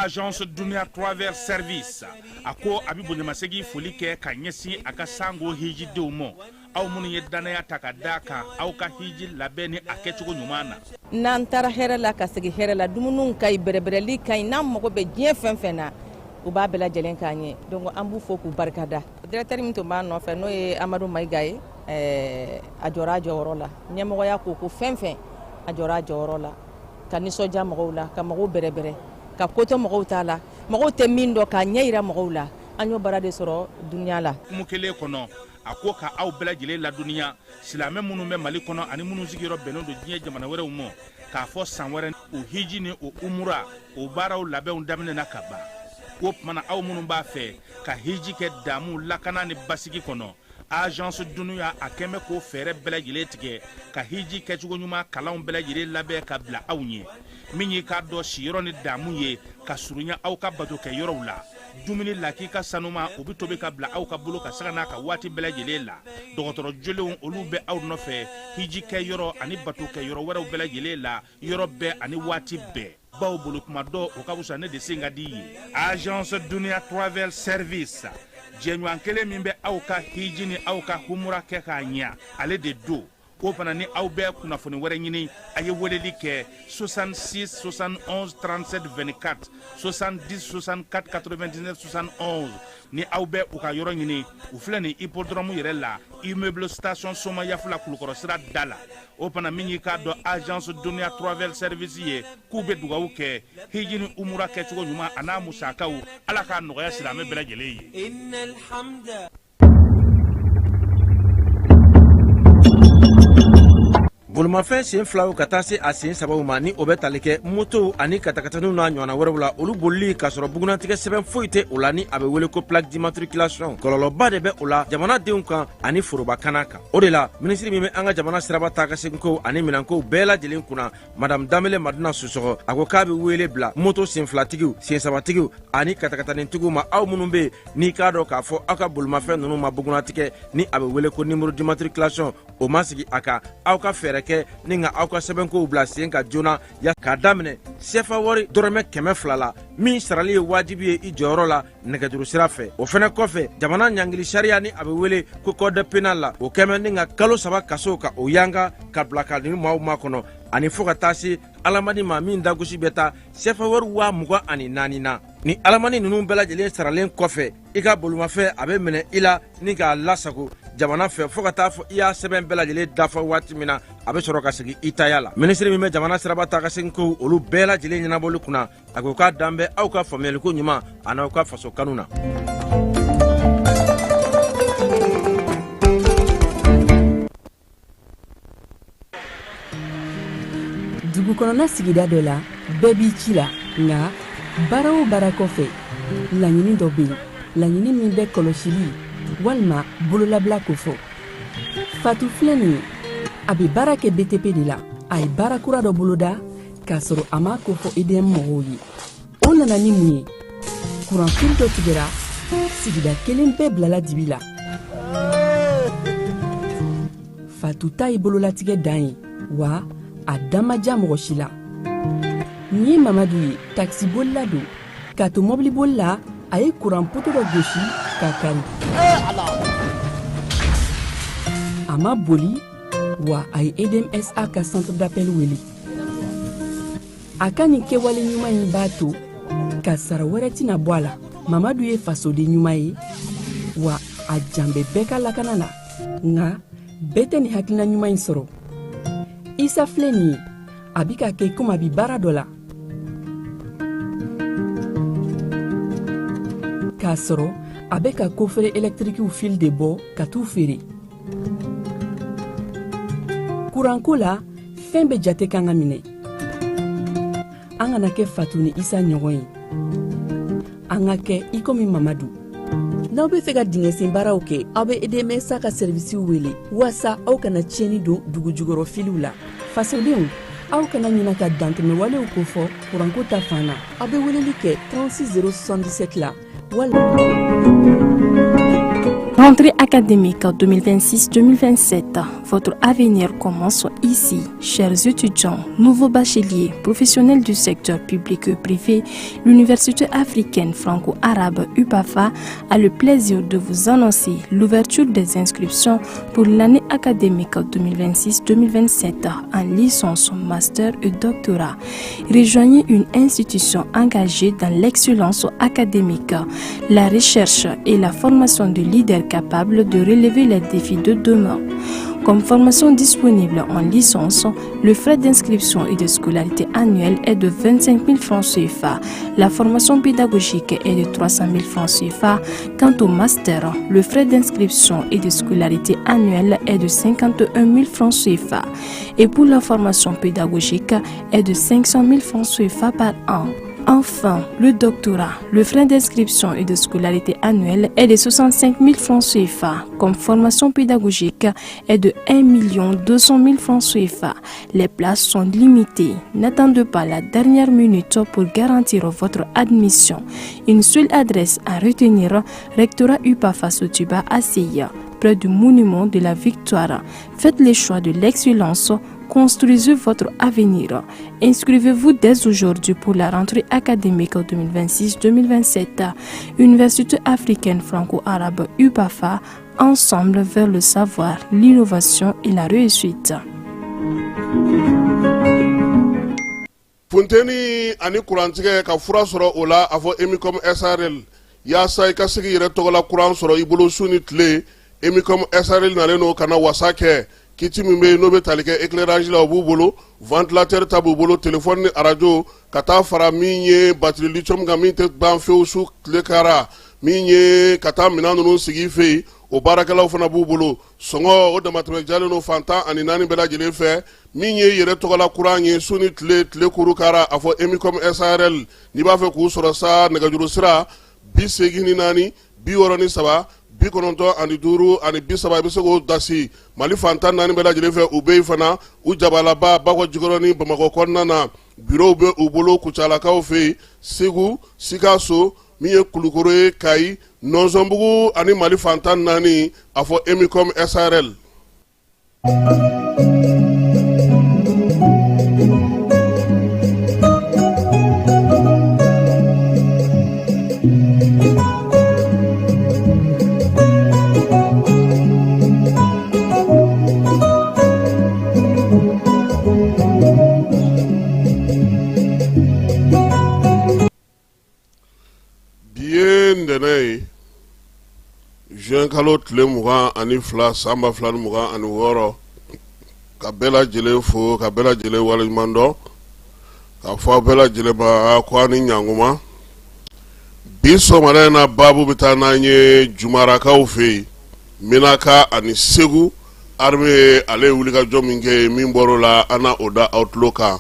Agence Dunia Travel Service ako abibu nyamasegi folike ka nyesi aka sango hiji deumo aw munu ye danaya takadaka aw ka hiji labeni akechugo nyumana nan tara hera la ka segi hera la dumunun kay berebereli kay nam mako be dien fenfena u ba bela jelen kanye donc ambu foku barkada directeur mi to ba no fe no e Amadou Maïgaye ajora jorola nyemo ya ko fenfen ajora jorola kaniso jamo la ka mago berebere ka koto mɔgɔw t'a la mɔgɔw tɛ min dɔ ka ɲɛ yira mɔgɔw la an y'o bara de sɔrɔ dunya la mukele kɔnɔ a ko ka aw bɛɛ lajɛlen la duniya silamɛ minnu bɛ Mali kɔnɔ ani minnu sigiyɔrɔ bɛnnen don diɲɛ jamana wɛrɛw ma k'a fɔ san wɛrɛ o hiji ni o umura o baaraw labɛnw daminɛna ka ban o tumana aw minnu b'a fɛ ka hiji kɛ damu lakana ni basigi kɔnɔ Agence Dunuya a kɛmɛ ko fɛɛrɛ bɛɛ lajɛlen tigɛ ka hiji kɛcogo ɲuman kalanw bɛɛ lajɛlen labɛn ka bila aw ɲɛ min ye k'a dɔn siyɔrɔ ni damu ye ka surunya aw ka bato kɛ yɔrɔw la dumuni laki ka sanuma o bi tobi ka bila aw ka bolo ka saga n'a ka waati bɛɛ lajɛlen la dɔgɔtɔrɔ jolenw olu bɛ aw nɔfɛ hiji kɛ yɔrɔ ani bato kɛ yɔrɔ wɛrɛw bɛɛ lajɛlen la yɔrɔ bɛɛ ani waati bɛɛ baw bolo kuma dɔ o ka wusa ne de sen ka di ye Agence Dunia Travel Service jɛɲɔgɔn kelen min bɛ aw ka hiji ni aw ka humura kɛ k'a ɲɛ ale de do o fana ni aw bɛɛ kunnafoni wɛrɛ ɲini a ye weleli kɛ 66 71 37 24 70 64 99 71 ni aw bɛɛ u ka yɔrɔ ɲini u filɛ ni hippodrome yɛrɛ la immeuble station Soma Yafula Kulukɔrɔ sira da la o fana min y'i k'a dɔn Agence Dunia Travel Service ye k'u bɛ dugawu kɛ hiji ni umura kɛcogo ɲuman a n'a musakaw ala k'a nɔgɔya silamɛ bɛɛ lajɛlen ye. Bolomafɛn sen filaw ka taa se a sen sababu ma ni o bɛ tali kɛ moto ani katakataniw n'a ɲɔgɔnna wɛrɛw la olu bolili k'a sɔrɔ bugunatigɛ sɛbɛn foyi tɛ o la ni a bɛ wele ko plaque d'immatriculation kɔlɔlɔba de bɛ o la jamanadenw kan ani forobakana kan o de la minisiri min bɛ an ka jamana siraba taa ka segin ko ani minɛnkow bɛɛ lajɛlen kunna madame Danbele Maduna Susɔgɔ a ko k'a bɛ wele bila moto sen filatigiw sen sabatigiw ani katakatanitigiw ma aw minnu bɛ n'i k'a dɔn k'a fɔ aw ka bolomafɛn ninnu ma bugunatigɛ ni a bɛ wele ko numéro d'immatriculation o ma sigi a kan aw ka fɛɛrɛ kɛ ni ka aw ka sɛbɛnkow bila sen ka joona ya k'a daminɛ sefa wari dɔrɔmɛ 200 la min sarali ye wajibi ye i jɔyɔrɔ la nɛgɛjuru sira fɛ o fɛnɛ kɔfɛ jamana ɲangili sariya ni a bɛ wele ko code pénal la o kɛmɛ ni ka kalo 3 kaso ka o yanga ka bila ka ni maaw ma kɔnɔ ani fo ka taa se alamani ma min dagosi bɛ taa sefa wari 24 na ni alamani ninnu bɛɛ lajɛlen saralen kɔfɛ i ka bolomafɛn a bɛ minɛ i la ni k'a lasago jamana fɛ fo ka taa fɔ i y'a sɛbɛn bɛɛ lajɛlen dafa waati min na a bɛ sɔrɔ ka segin i taya la minisiri min bɛ jamana siraba taa ka segin ko olu bɛɛ lajɛlen ɲɛnabɔli kunna a ko k'a dan bɛ aw ka faamuyaliko ɲuman a n'aw ka faso kanu na. dugu kɔnɔna sigida dɔ la bɛɛ b'i ci la nka baara o baara kɔfɛ laɲini dɔ bɛ yen laɲini min bɛ kɔlɔsili walima bololabila ko fɔ Fatou filɛ nin ye a bɛ baara kɛ BTP de la a ye baara kura dɔ boloda k'a sɔrɔ a ma ko fɔ EDM mɔgɔw ye o nana ni mun ye kuranfili dɔ tigɛra sigida kelen bɛɛ bilala dibi la Fatou ta ye bololatigɛ dan ye wa a dan ma diya mɔgɔ si la nin ye Mamadu ye taxibolila don k'a to mɔbiliboli la a ye kuran poto dɔ gosi k'a kari a ma boli wa a ye EDMSA ka centre d'appel wele a ka nin kɛwale ɲuman in b'a to ka sara wɛrɛ tɛna bɔ a la Mamadu ye fasoden ɲuman ye wa a jan bɛ bɛɛ ka lakana na nka bɛɛ tɛ nin hakilina ɲuman in sɔrɔ Isa filɛ nin ye a bi ka kɛ komi a bi baara dɔ la k'a sɔrɔ a bɛ ka kofere électrique fil de bɔ ka t'u feere kuranko la fɛn bɛ jate kan ka minɛ an kana kɛ Fatou ni Isa ɲɔgɔn ye an ka kɛ i komi Mamadu n'aw bɛ fɛ ka dingɛsen baaraw kɛ aw bɛ EDMSA ka servisiw wele waasa aw kana tiɲɛni don dugu jukɔrɔ filiw la. fasodenw aw kana ɲina ka dantɛmɛwalew kofɔ kuranko ta fan na aw bɛ weleli kɛ 36077 la walima. Rentrée académique 2026-2027, votre avenir commence ici. Chers étudiants, nouveaux bacheliers, professionnels du secteur public et privé, l'Université africaine franco-arabe UPAFA a le plaisir de vous annoncer l'ouverture des inscriptions pour l'année académique 2026-2027 en licence, master et doctorat. Rejoignez une institution engagée dans l'excellence académique, la recherche et la formation de leaders capables de relever les défis de demain. Comme formation disponible en licence, le frais d'inscription et de scolarité annuelle est de 25 000 francs CFA. La formation pédagogique est de 300 000 francs CFA. Quant au master, le frais d'inscription et de scolarité annuelle est de 51 000 francs CFA. Et pour la formation pédagogique est de 500 000 francs CFA par an. Enfin, le doctorat, le frais d'inscription et de scolarité annuelle est de 65 000 francs CFA. Comme formation pédagogique est de 1 200 000 francs CFA. Les places sont limitées. N'attendez pas la dernière minute pour garantir votre admission. Une seule adresse à retenir, rectorat UPAFA Sotuba à Seya, près du monument de la Victoire. Faites le choix de l'excellence. Construisez votre avenir. Inscrivez-vous dès aujourd'hui pour la rentrée académique 2026-2027. Université africaine franco-arabe UPAFA, ensemble vers le savoir, l'innovation et la réussite. Funteni ani kurantige ka fura sɔrɔ o la a fɔ Emicom SRL yaasa I ka se k'i yɛrɛ tɔgɔ la kuran sɔrɔ I bolo su ni tile Emicom SRL nalen no kana wasa kɛ kiti min bɛ n'o bɛ tali kɛ éclairage la o b'u bolo ventilateur ta b'u bolo téléphone ni radio ka taa fara min ye batterie lithium kan min tɛ ban fewu su tile kara min ye ka taa minɛn ninnu sigi I fɛ yen o baarakɛlaw fana b'u bolo sɔngɔ o damatɛmɛ jalen no fantan ani naani bɛɛ lajɛlen fɛ min ye yɛrɛ tɔgɔla kuran ye su ni tile kuru kara a fɔ Emicom SRL n'i b'a fɛ k'u sɔrɔ sa nɛgɛjuru sira 84 63 95 ani 30 I bɛ se k'o dasi Mali fantan naani bɛɛ lajɛlen fɛ u bɛ yen fana u jabalaba Bakɔ Jikɔrɔ ni Bamakɔ kɔnɔna na bureau bɛ u bolo Kucalakaw fɛ yen Segu Sikaso min ye Kulukoro ye Kayi Nɔnsɔnbugu ani Mali fantan naani a fɔ Emicom SRL. Juin kalo tile 20 ani 2 samba 20 ani 6 ka bɛɛ lajɛlen fo ka bɛɛ lajɛlen waleɲuman dɔn ka fɔ bɛɛ lajɛlen ma ko ani ɲanguma bi sɔgɔmada in na babu bɛ taa n'an ye Jumarakaw fɛ yen Minaka ani Segu armée ale wulikajɔ min kɛ min bɔr'o la an na o da aw tulo kan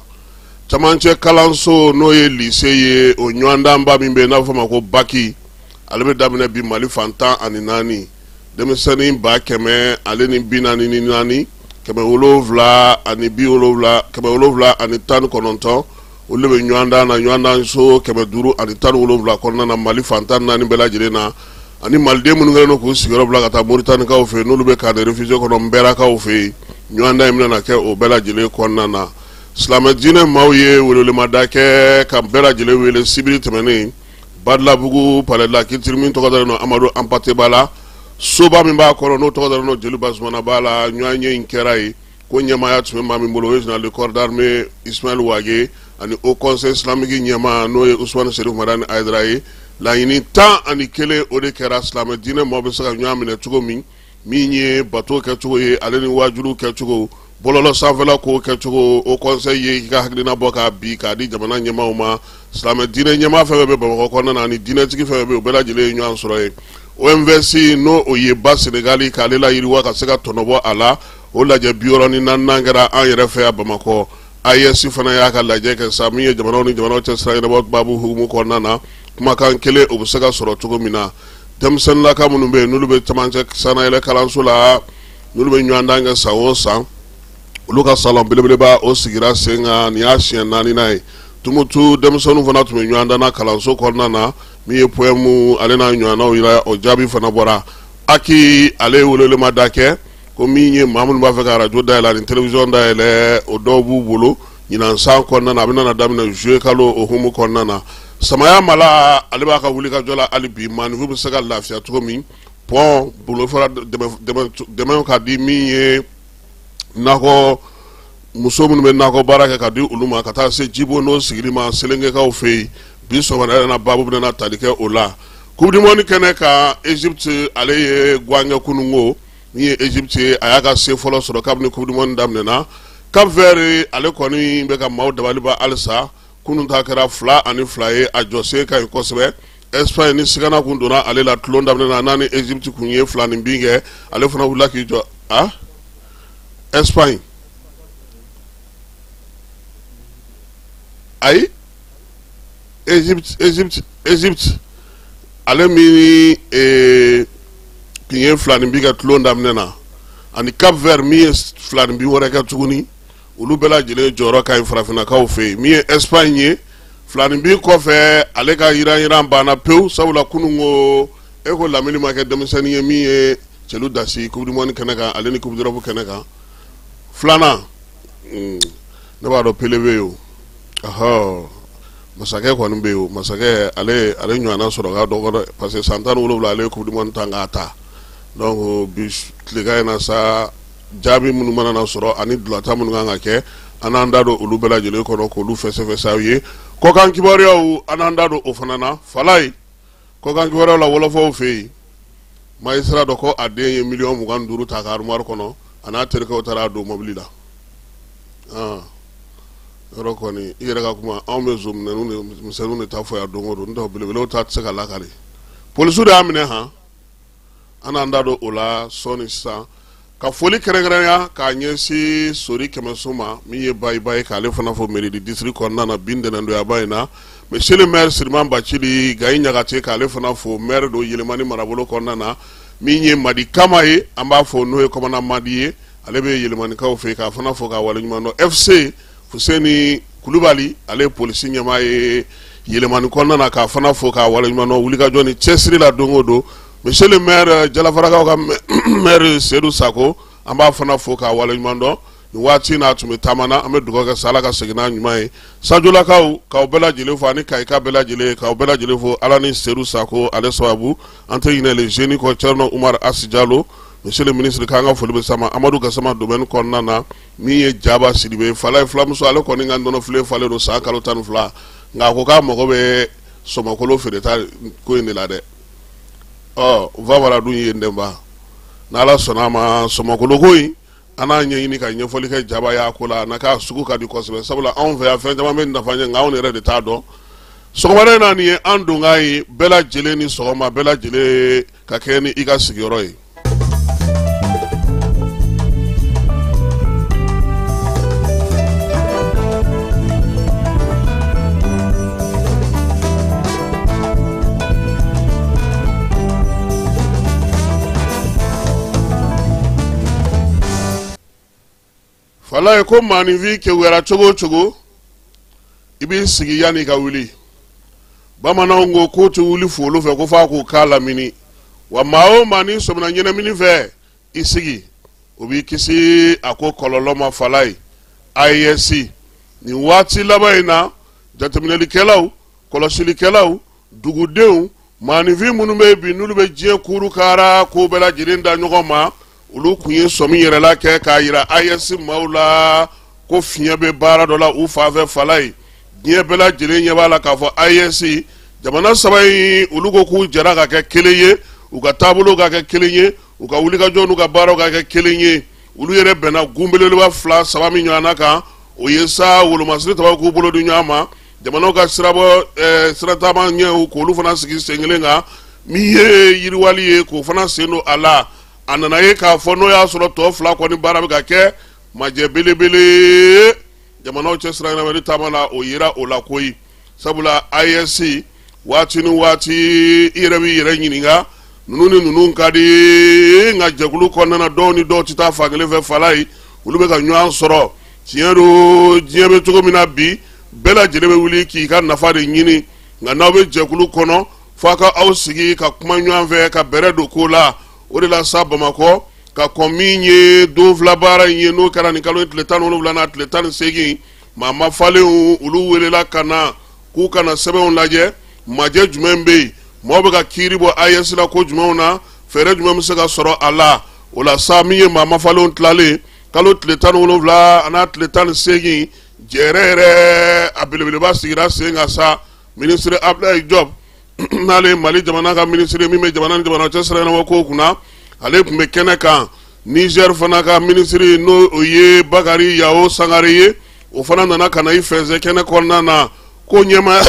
camancɛ kalanso n'o ye lycée ye o ɲɔgɔndanba min bɛ yen n'a bɛ fɔ ma ko Baki ale bɛ daminɛ bi Mali fantan ani naani denmisɛnnin 100 ale ni 44 700 ani 70 770 ani 19 olu bɛ ɲɔgɔndan na ɲɔgɔndan so 500 ani 17 kɔnɔna na Mali fantan naani bɛɛ lajɛlen na ani maliden minnu kɛlen don k'u sigiyɔrɔ bila ka taa Mauritaniekaw fɛ n'olu bɛ kan réfugié kɔnɔ Nbɛrakaw fɛ ɲɔgɔndan in bɛna kɛ o bɛɛ lajɛlen kɔnɔna na silamɛ diinɛ maaw ye welewelemada kɛ ka bɛɛ lajɛlen wele sibiri tɛmɛnen Badlabugu palais la culture min tɔgɔ dalen no Amadu Ampate bala soba min b'a kɔnɔ n'o tɔgɔ dalen no Jeliba Zumana bala ɲɔgɔn ye in kɛra ye ko ɲɛmaaya tun bɛ maa min bolo o ye général de corps d'armée Ismaël Wage ani au conseil islamique ɲɛmaa n'o ye Ousmane Serif Madani Aïdara ye laɲini 11 o de kɛra silamɛ diinɛ maaw bɛ se ka ɲɔgɔn minɛ cogo min min ye bateau kɛcogo ye ale ni waajuru kɛcogo bɔlɔlɔ sanfɛla ko kɛcogo o conseil ye k'i ka hakilina bɔ k'a bi k'a di jamana ɲɛmaaw ma silamɛ diinɛ ɲɛmaa fɛn fɛn bɛ Bamakɔ kɔnɔna na ani diinɛtigi fɛn fɛn bɛ yen o bɛɛ lajɛlen ye ɲɔgɔn sɔrɔ ye OMVS n'o o ye ba Sénégali k'ale la yiriwa ka se ka tɔnɔbɔ a la o lajɛ 64 kɛra an yɛrɛ fɛ yan Bamakɔ AES fana y'a ka lajɛ kɛ sa min ye jamanaw ni jamanaw cɛ sira ɲɛnabɔ baabu hukumu kɔnɔna na kumakan kelen o bɛ se ka sɔrɔ cogo min na denmisɛnnin laka minnu bɛ yen n'olu bɛ camancɛ sanayɛlɛ kalanso la n'olu bɛ ɲɔgɔn dan kɛ san o san olu ka salon belebeleba o sigira sen kan nin y'a siɲɛ 4nan ye tumutu denmisɛnninw fana tun bɛ ɲɔgɔn dan na kalanso kɔnɔna na min ye poème ale n'a ɲɔgɔnnaw yira o jaabi fana bɔra Aki ale ye welelema da kɛ ko min ye maa minnu b'a fɛ ka radio dayɛlɛ ani télévision dayɛlɛ o dɔw b'u bolo ɲinan san kɔnɔna na a bɛna daminɛ juillet kalo o humu kɔnɔna na Samaya Mala ale b'a ka wuli ka jɔ la hali bi maanifinw bɛ se ka lafiya cogo min pont bolofara dɛmɛw ka di min ye nakɔ muso minnu bɛ nakɔ baara kɛ ka di olu ma ka taa se jibo n'o sigili ma Selengekaw fɛ yen bi sɔgɔmada na baabu bɛna tali kɛ o la Coupe du Monde kɛnɛ kan Egypte ale ye guanɲɛ kunungo min ye Egypte ye a y'a ka se fɔlɔ sɔrɔ kabini Coupe du Monde daminɛna Cap Vert ale kɔni bɛ ka maaw dabaliba halisa kunun ta kɛra 2-2 ye a jɔsen ka ɲi kosɛbɛ Espagne ni sigana kun donna ale la tulon daminɛna n'a ni Egypte kun ye 2-2 kɛ ale fana wulila k'i jɔ Espagne ayi Egypte ale min kun ye 2-2 kɛ tulon daminɛna ani Cap Vert min ye 2-2 wɛrɛ kɛ tuguni olu bɛɛ lajɛlen jɔyɔrɔ ka ɲi farafinnakaw fɛ yen min ye Espagne ye 2-2 kɔfɛ ale ka yiran banna pewu sabula kunun ko e ko lamini ma kɛ denmisɛnnin ye min ye cɛlu dasi Coupe du Monde kɛnɛ kan ale ni Coupe d'Europe kɛnɛ kan filanan ne b'a dɔn Pele bɛ yen o masakɛ kɔni bɛ yen o masakɛ ale ɲɔgɔnna sɔrɔ ka dɔgɔ dɛ parce que san 17 ale ye Coupe du Monde ta k'a ta donc bi tilegan in na sa jaabi minnu mana na sɔrɔ ani dulata minnu kan ka kɛ an n'an da don olu bɛɛ lajɛlen kɔnɔ k'olu fɛsɛfɛsɛ aw ye kɔkan kibaruyaw an n'an da don o fana na Falaye kɔkan kibaruyaw la wolofaw fɛ yen magistrat dɔ ko a den ye 25,000 ta ka armoire kɔnɔ a n'a terikɛw taara a don mobili la yɔrɔ kɔni i yɛrɛ ka kuma anw bɛ zominɛninw de ta fɔ yan don o don n'o tɛ belebelew ta tɛ se ka lakari polisiw de y'a minɛ han an n'an da don o la sɔɔni sisan ka foli kɛrɛnkɛrɛnya k'a ɲɛsin Sori Kɛmɛso ma min ye bayiba ye k'ale fana fɔ mairie du district kɔnɔna na bi ntɛnɛndoyaba in na monsieur le maire Siriman Bacili Gayi Ɲagate k'ale fana fɔ maire do Yɛlɛmani marabolo kɔnɔna na min ye Madi Kama ye an b'a fɔ n'o ye commandant Madi ye ale bɛ Yɛlɛmanikaw fɛ k'a fana fɔ k'a waleɲuman dɔn FC Fuseni Kulubali ale ye polisi ɲɛmaa ye Yɛlɛmani kɔnɔna na k'a fana fɔ k'a waleɲuman dɔn wulikajɔ ni cɛsiri la don o don monsieur le maire Jalafarakaw ka maire Seydou Sako an b'a fana fɔ k'a waleɲuman dɔn nin waati n'a tun bɛ taama na an bɛ dugawu kɛ sa Ala ka segin n'a ɲuman ye Sajolakaw k'aw bɛɛ lajɛlen fɔ ani Kayika bɛɛ lajɛlen k'aw bɛɛ lajɛlen fɔ Ala ni Seydou Sako ale sababu an tɛ ɲinɛ le jeune kɔ Thierno Umar Asi Jalo monsieur le ministre k'an ka foli bɛ s'a ma Amadu Gasama domaine kɔnɔna na min ye Jaba Sidibe Falaye filamuso ale kɔni ka nɔnɔ filen falen don san kalo 12 nka a ko k'a mago bɛ sɔmɔkolo feereta ko in de la dɛ vavara dun ye ndɛnba n'Ala sɔnna a ma sɔmɔkoloko in an n'a ɲɛɲini ka ɲɛfɔli kɛ Jaba y'a ko la n'a ka sugu ka di kosɛbɛ sabula anw fɛ yan fɛn caman bɛ nafa ɲɛ nka anw yɛrɛ de t'a dɔn sɔgɔmada in na nin ye an donkan ye bɛɛ lajɛlen ni sɔgɔma bɛɛ lajɛlen ka kɛ ni i ka sigiyɔrɔ ye. Falaye ko maanifin kewuya cogo o cogo i b'i sigi yanni ka wuli bamananw ko k'o tɛ wuli folo fɛ ko f'a k'o k'a lamini wa maa o maa ni sɔmina ɲɛnamini fɛ i sigi o b'i kisi a ko kɔlɔlɔ ma Falaye AES nin waati laban in na jateminɛlikɛlaw kɔlɔsilikɛlaw dugudenw maanifin minnu bɛ yen bi n'olu bɛ diɲɛ kuuru kaara k'o bɛɛ lajɛlen da ɲɔgɔn ma olu kun ye sɔmi yɛrɛla kɛ k'a yira AES maaw la ko fiɲɛ bɛ baara dɔ la u fan fɛ Falaye diɲɛ bɛɛ lajɛlen ɲɛ b'a la k'a fɔ AES jamana saba in olu ko k'u jɛra ka kɛ kelen ye u ka taabolo ka kɛ kelen ye u ka wulikajɔ n'u ka baaraw ka kɛ kelen ye olu yɛrɛ bɛnna gunbelebeleba 2-3 min ɲɔgɔnna kan o ye sa wolomasiri taba k'u bolo di ɲɔgɔn ma jamanaw ka sirataama ɲɛw k'olu fana sigi sen kelen kan min ye yiriwali ye k'o fana sen don a la a nana ye k'a fɔ n'o y'a sɔrɔ tɔ 2 kɔni baara bɛ ka kɛ majɛ belebele jamanaw cɛ siragɛnɛmɛni taama na o yera o la koyi sabula AES waati ni waati i yɛrɛ b'i yɛrɛ ɲininka ninnu ka di nka jɛkulu kɔnɔna dɔw ni dɔw tɛ taa fankelen fɛ fala ye olu bɛ ka ɲɔgɔn sɔrɔ tiɲɛ don diɲɛ bɛ cogo min na bi bɛɛ lajɛlen bɛ wuli k'i ka nafa de ɲini nka n'aw bɛ jɛkulu kɔnɔ f'a ka aw sigi ka kuma ɲɔgɔn fɛ ka bɛrɛ don ko la o de la sa Bamakɔ ka kɔn min ye don fila baara in ye n'o kɛra nin kalo tile 17 n'a tile 18 maa ma falenw olu welela ka na k'u kana sɛbɛnw lajɛ majɛ jumɛn bɛ yen mɔgɔw bɛ ka kiiri bɔ AES la ko jumɛnw na fɛɛrɛ jumɛn bɛ se ka sɔrɔ a la o la sa min ye maa ma falenw tilalen kalo tile 17 n'a tile 18 jɛrɛ yɛrɛ a belebeleba sigira sen kan sa ministre Abdoulaye Diop n'ale Mali jamana ka ministre min bɛ jamana ni jamana cɛ siranna ko kunna ale tun bɛ kɛnɛ kan Niger fana ka ministre n'o o ye Bakari Yao Sangare ye o fana nana ka na i fɛnsɛ kɛnɛ kɔnɔna na ko ɲɛma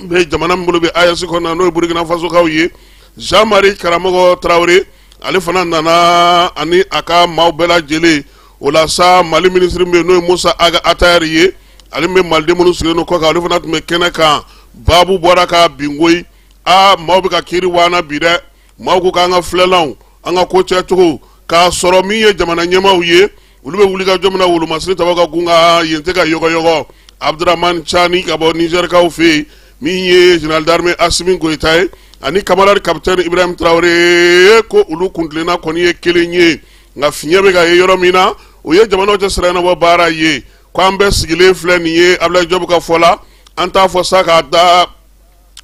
bɛ jamana min bolo bɛ AES kɔnɔna n'o ye Burkina Faso kaw ye Jean-Marie Karamɔgɔ Traoré ale fana nana ani a ka maaw bɛɛ lajɛlen o la sa Mali ministre min bɛ n'o ye Musa Atayari ye ale bɛ maliden minnu sigilen don kɔ kan ale fana tun bɛ kɛnɛ kan baabu bɔra ka bingoyi maaw bɛ ka kiiri waana bi dɛ maaw ko k'an ka filɛlanw an ka ko cɛcogo k'a sɔrɔ min ye jamana ɲɛmaaw ye olu bɛ wuli ka jɔ min na wolomasiri tɔgɔ ka gun ka yen tɛ ka yɔgɔyɔgɔ Abdurahmane Chani ka bɔ Niger kaw fɛ yen min ye général d'armée Assimi Goïta ye ani camarade capitaine Ibrahim Traoré ko olu kuntilenna kɔni ye kelen ye nka fiɲɛ bɛ ka ye yɔrɔ min na o ye jamanaw cɛ siranna bɔ baara ye ko an bɛɛ sigilen filɛ nin ye Abdoulaye Diop ka fɔ la an t'a fɔ sa k'a da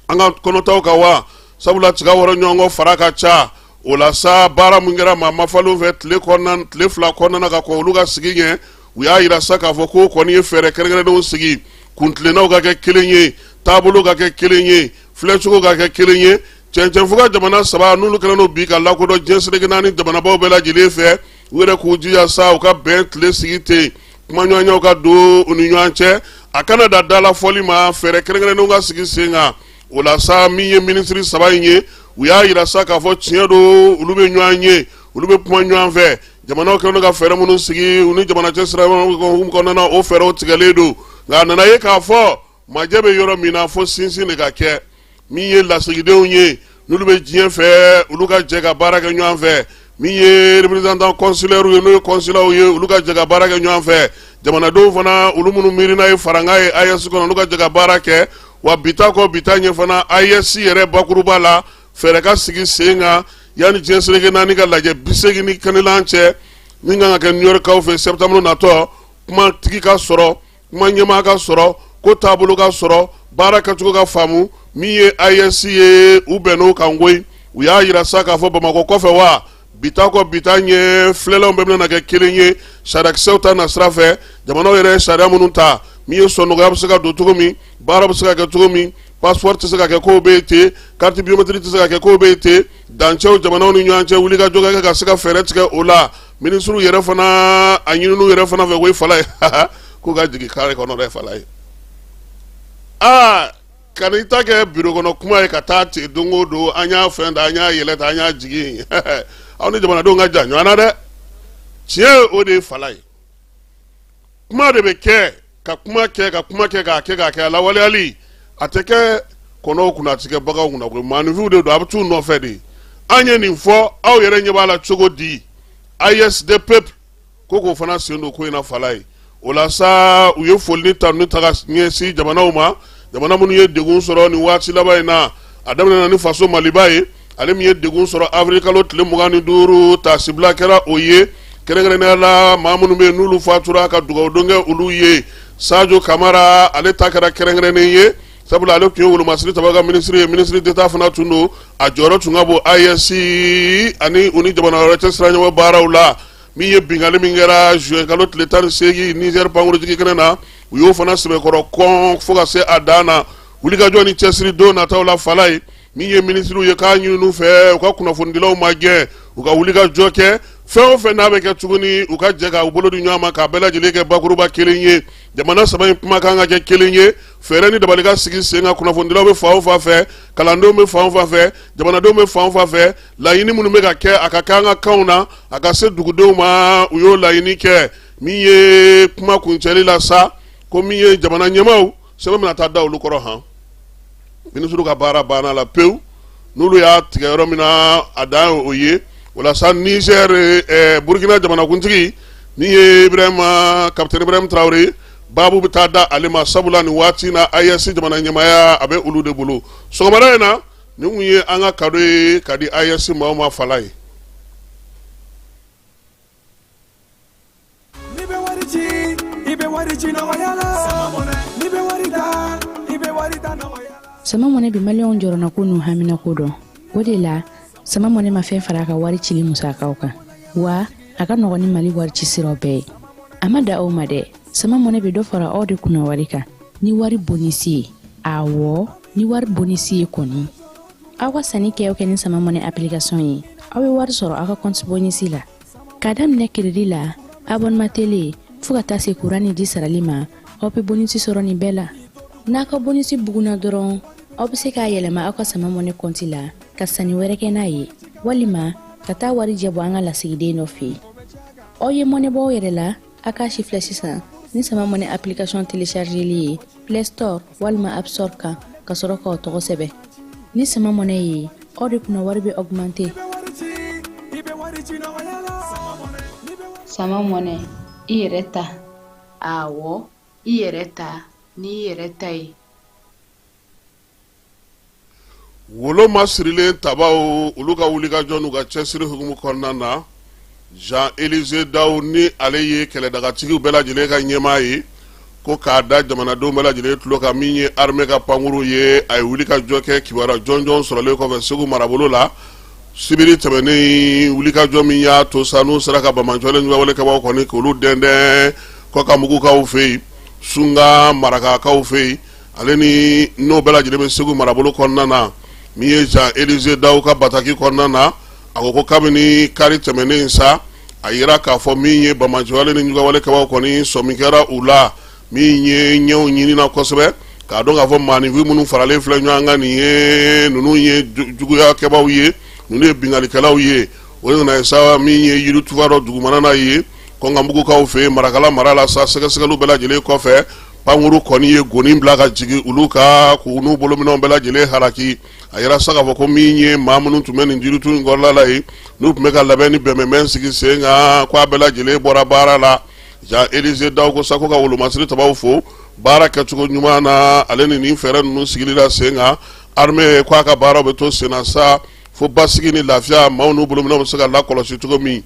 an ka kɔnɔtaw kan wa sabula tiga wɔrɔ ɲɔgɔn kɔ fara ka ca o la sa baara mun kɛra maa ma falenw fɛ tile 2 kɔnɔna ka kɔn olu ka sigi ɲɛ u y'a yira sa k'a fɔ ko kɔni ye fɛɛrɛ kɛrɛnkɛrɛnnenw sigi kuntilennaw ka kɛ kelen ye taabolo ka kɛ kelen ye filɛcogo ka kɛ kelen ye cɛncɛn fo ka jamana 3 n'olu kɛlen don bi ka lakodɔn diɲɛ seleke naani jamanabaw bɛɛ lajɛlen fɛ u yɛrɛ k'u jija sa u ka bɛn tile sigi ten kuma ɲɔgɔnyaw ka don u ni ɲɔgɔn cɛ a kana da dala fɔli ma fɛɛrɛ kɛrɛnkɛrɛnnenw ka sigi sen kan o la sa min ye ministre 3 in ye u y'a yira sa k'a fɔ tiɲɛ don olu bɛ ɲɔgɔn ye olu bɛ kuma ɲɔgɔn fɛ jamanaw kɛlen don ka fɛɛrɛ minnu sigi u ni jamana cɛ siraw kɔnɔna o fɛɛrɛw tigɛlen don nka a nana ye k'a fɔ majɛ bɛ yɔrɔ min na fo sinsin de ka kɛ min ye lasigidenw ye n'olu bɛ diɲɛ fɛ olu ka jɛ ka baara kɛ ɲɔgɔn fɛ min ye représentant consulaire ye n'o ye consulaw ye olu ka jɛ ka baara kɛ ɲɔgɔn fɛ jamanadenw fana olu minnu miirina ye faranga ye AES kɔnɔ olu ka jɛ ka baara kɛ wa bita kɔ bita ɲɛ fana AES yɛrɛ bakuruba la fɛɛrɛ ka sigi sen kan yanni diɲɛ seleke naani ka lajɛ 80 ni kɛnɛlan cɛ min kan ka kɛ New York kaw fɛ septembre natɔ kuma tigi ka sɔrɔ kuma ɲɛmaa ka sɔrɔ ko taabolo ka sɔrɔ baara kɛcogo ka faamu min ye AES ye u bɛnn'o kan koyi u y'a yira sa k'a fɔ Bamakɔ kɔfɛ wa bita kɔ bita ɲɛ filɛlanw bɛɛ bɛna kɛ kelen ye sariyakisɛw ta na sira fɛ jamanaw yɛrɛ ye sariya minnu ta min ye sɔnnɔgɔya bɛ se ka don cogo min baara bɛ se ka kɛ cogo min passeport tɛ se ka kɛ kow bɛ yen ten carte biométrique tɛ se ka kɛ kow bɛ yen ten dancɛw jamanaw ni ɲɔgɔn cɛ wuli ka jɔ kɛ ka se ka fɛɛrɛ tigɛ o la ministre yɛrɛ fana a ɲininiw yɛrɛ fana fɛ ko ye fala ye k'u ka jigin kare kɔnɔ dɛ fala ye ka n'i ta kɛ bureau kɔnɔ kuma ye ka taa ten don o don an y'a fɛn da an y'a yɛlɛ ta an y'a jigin aw ni jamanadenw ka jan ɲɔgɔn na dɛ tiɲɛ o de ye fala ye kuma de bɛ kɛ ka kuma kɛ ka kuma kɛ k'a kɛ k'a kɛ a lawaleyali a tɛ kɛ kɔnɔw kunna a tɛ kɛ baganw kunna koyi maaninfinw de don a bɛ t'u nɔfɛ de an ye nin fɔ aw yɛrɛ ɲɛ b'a la cogo di AES des peuples ko k'o fana sen don ko in na fala ye o la sa u ye foli ni tanu ni taga ɲɛsin jamanaw ma jamana minnu ye degun sɔrɔ nin waati laban in na a daminɛna ni faso Maliba ye ale min ye degun sɔrɔ avril kalo tile 25 tasibila kɛra o ye kɛrɛnkɛrɛnnenya la maa minnu bɛ yen n'olu fatura ka dugawudon kɛ olu ye Sadio Kamara ale ta kɛra kɛrɛnkɛrɛnnen ye sabula ale tun ye wolomasiri tɔgɔ ka ministre ye ministre d'État fana tun don a jɔyɔrɔ tun ka bon AES ani u ni jamana wɛrɛ cɛ siraɲɔgɔn baaraw la min ye bingali min kɛra juin kalo tile 18 Niger pankurutigi kɛnɛ na u y'o fana sɛbɛkɔrɔ kɔn fo ka se a dan na wulikajɔ ni cɛsiri don nataw la fala ye min ye ministre ye k'a ɲininu fɛ u ka kunnafonidilaw ma gɛn u ka wulikajɔ kɛ fɛn o fɛn n'a bɛ kɛ tuguni u ka jɛ k'u bolo di ɲɔgɔn ma k'a bɛɛ lajɛlen kɛ bakuruba kelen ye jamana 3 in kuma kan ka kɛ kelen ye fɛɛrɛ ni dabali ka sigi sen kan kunnafonidilaw bɛ fan o fan fɛ kalandenw bɛ fan o fan fɛ jamanadenw bɛ fan o fan fɛ laɲini minnu bɛ ka kɛ a ka kɛ an ka kanw na a ka se dugudenw ma u y'o laɲini kɛ min ye kuma kuncɛli la sa ko min ye jamana ɲɛmaaw sɛbɛn bɛna taa da olu kɔrɔ han ministre ka baara banna la pewu n'olu y'a tigɛ yɔrɔ min na a dan o ye walasa Niger Burkina jamanakuntigi ni ye Ibrahima Capitaine Ibrahima Traoré babu bɛ taa da ale ma sabula nin waati na AES jamana ɲɛmaaya a bɛ olu de bolo sɔgɔmada in na nin kun ye an ka cadeau ye ka di AES maaw ma fala ye. Sama mɔnɛ bi maliyɛnw jɔrɔna ko n'u hamina ko dɔn o de la sama mɔnɛ ma fɛn fara a ka wari cili musakaw kan wa a ka nɔgɔn ni Mali wari ci siraw bɛɛ ye a ma da aw ma dɛ sama mɔnɛ bɛ dɔ fara aw de kunna wari kan ni wari bonisi ye awɔ ni wari bonisi ye kɔni aw ka sanni kɛ ni sama mɔnɛ application ye aw bɛ wari sɔrɔ aw ka compte bonisi la k'a daminɛ crédit la abonnement télé fo ka taa se courant ni ji sarali ma aw bɛ bonisi sɔrɔ nin bɛɛ la n'a ka bonisi buguna dɔrɔn aw bɛ se k'a yɛlɛma aw ka sama mɔnɛ compte la ka sanni wɛrɛ kɛ n'a ye walima ka taa wari jɛbɔ an ka lasigiden dɔ fɛ yen aw ye mɔnɛ bɔ aw yɛrɛ la a k'a si filɛ sisan ni sama mɔnɛ application téléchargeli ye Play Store walima App Store kan ka sɔrɔ k'aw tɔgɔ sɛbɛn ni sama mɔnɛ ye aw de kunna wari bɛ augmenter. Sama mɔnɛ i yɛrɛ ta awɔ i yɛrɛ ta ni i yɛrɛ ta ye. Wolo ma sirilen tabaw olu ka wulikajɔ n'u ka cɛsiri hukumu kɔnɔna na Jean-Élisée Daou ni ale ye kɛlɛdagatigiw bɛɛ lajɛlen ka ɲɛmaa ye ko k'a da jamanadenw bɛɛ lajɛlen tulo kan min ye armée ka pankuru ye a ye wulikajɔ kɛ kibaruya jɔnjɔn sɔrɔlen kɔfɛ Segu marabolo la sibiri tɛmɛnen wulikajɔ min y'a to sa n'u sera ka Bamanjɔlen ɲɛwalekɛbaw kɔni k'olu dɛndɛn Kɔkamugukaw fɛ yen Sunga Marakakaw fɛ yen ale ni n'o bɛɛ lajɛlen bɛ Segu marabolo kɔnɔna na min ye Jean-Élisée Daou ka bataki kɔnɔna na a ko kabini kari tɛmɛnen sa a yira k'a fɔ min ye Bamanjɔlen ni ɲɛwalekɛbaw kɔni sɔmi kɛra u la min ye ɲɛw ɲinina kosɛbɛ k'a dɔn k'a fɔ maanifin minnu faralen filɛ ɲɔgɔn kan nin ye ninnu ye juguyakɛbaw ye ninnu ye bingalikɛlaw ye o de nana sa min ye yiritufa dɔ dugumana na ye Kɔnkamugukaw fɛ yen Marakala mara la sa sɛgɛsɛgɛliw bɛɛ lajɛlen kɔfɛ pankuru kɔni ye goni bila ka jigin olu ka k'u n'u bolominɛw bɛɛ lajɛlen halaki a yɛrɛ sa k'a fɔ ko min ye maa minnu tun bɛ nin jiritu in kɔrɔla la ye n'u tun bɛ ka labɛn ni bɛnbɛnbɛn sigi sen kan k'a bɛɛ lajɛlen bɔra baara la Jean-Élisée Daou ko sa ko ka wolomasiri tabaw fo baara kɛcogo ɲuman na ale ni nin fɛɛrɛ ninnu sigili la sen kan armée k'a ka baaraw bɛ to sen na sa fo basigi ni lafiya maaw n'u bolominɛw bɛ se ka lakɔlɔsi cogo min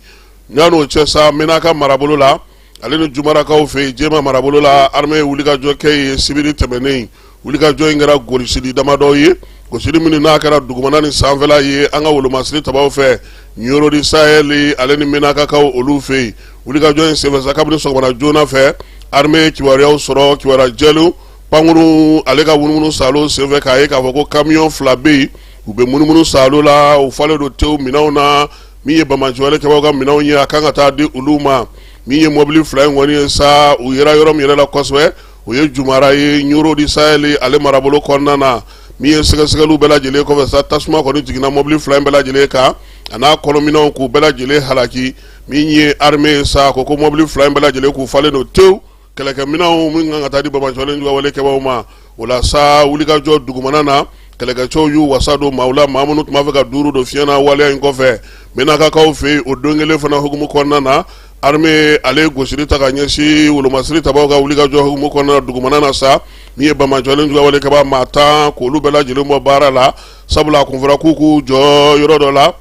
ɲan'o cɛ sa Menaka marabolo la ale ni Jumarakaw fɛ yen Jema marabolo la armée ye wulikajɔ kɛ ye sibiri tɛmɛnen wulikajɔ in kɛra golisili damadɔ ye gosili minnu n'a kɛra dugumana ni sanfɛla ye an ka wolomasiri tabaw fɛ Nioro Sahel ale ni Menakakaw olu fɛ yen wulikajɔ in senfɛ sa kabini sɔgɔmada joona fɛ armée ye kibaruyaw sɔrɔ kibaruya jɛlenw pankuru ale ka munumunu salo senfɛ k'a ye k'a fɔ ko camion 2 bɛ yen u bɛ munumunu salo la u falen don tew minɛnw na min ye Bamanjɔlekɛbaw ka minɛnw ye a kan ka taa di olu ma min ye mobili 2 in kɔni ye sa u yera yɔrɔ min yɛrɛ la kosɛbɛ o ye Jumara ye Nioro Sahel ale marabolo kɔnɔna na min ye sɛgɛsɛgɛliw bɛɛ lajɛlen kɔfɛ sa tasuma kɔni jiginna mobili 2 in bɛɛ lajɛlen kan a n'a kɔnɔminɛnw k'u bɛɛ lajɛlen halaki min ye armée ye sa ko mobili 2 in bɛɛ lajɛlen k'u falen don tew kɛlɛkɛminɛnw min kan ka taa di Bamanjɔlen ɲɛwalekɛbaw ma o la sa wulikajɔ dugumana na kɛlɛkɛcɛw y'u wasa don maaw la maa minnu tun b'a fɛ ka duuru don fiɲɛ na waleya in kɔfɛ Menakakaw fɛ yen o don kelen fana hukumu kɔnɔna na armée ale gosili ta ka ɲɛsin wolomasiri tabaw ka wulikajɔ hukumu kɔnɔna na dugumana na sa min ye Bamanjɔlen ɲɛwalekɛba maa 10 k'olu bɛɛ lajɛlen bɔ baara la sabula a kun fɔra k'u k'u jɔ yɔrɔ dɔ la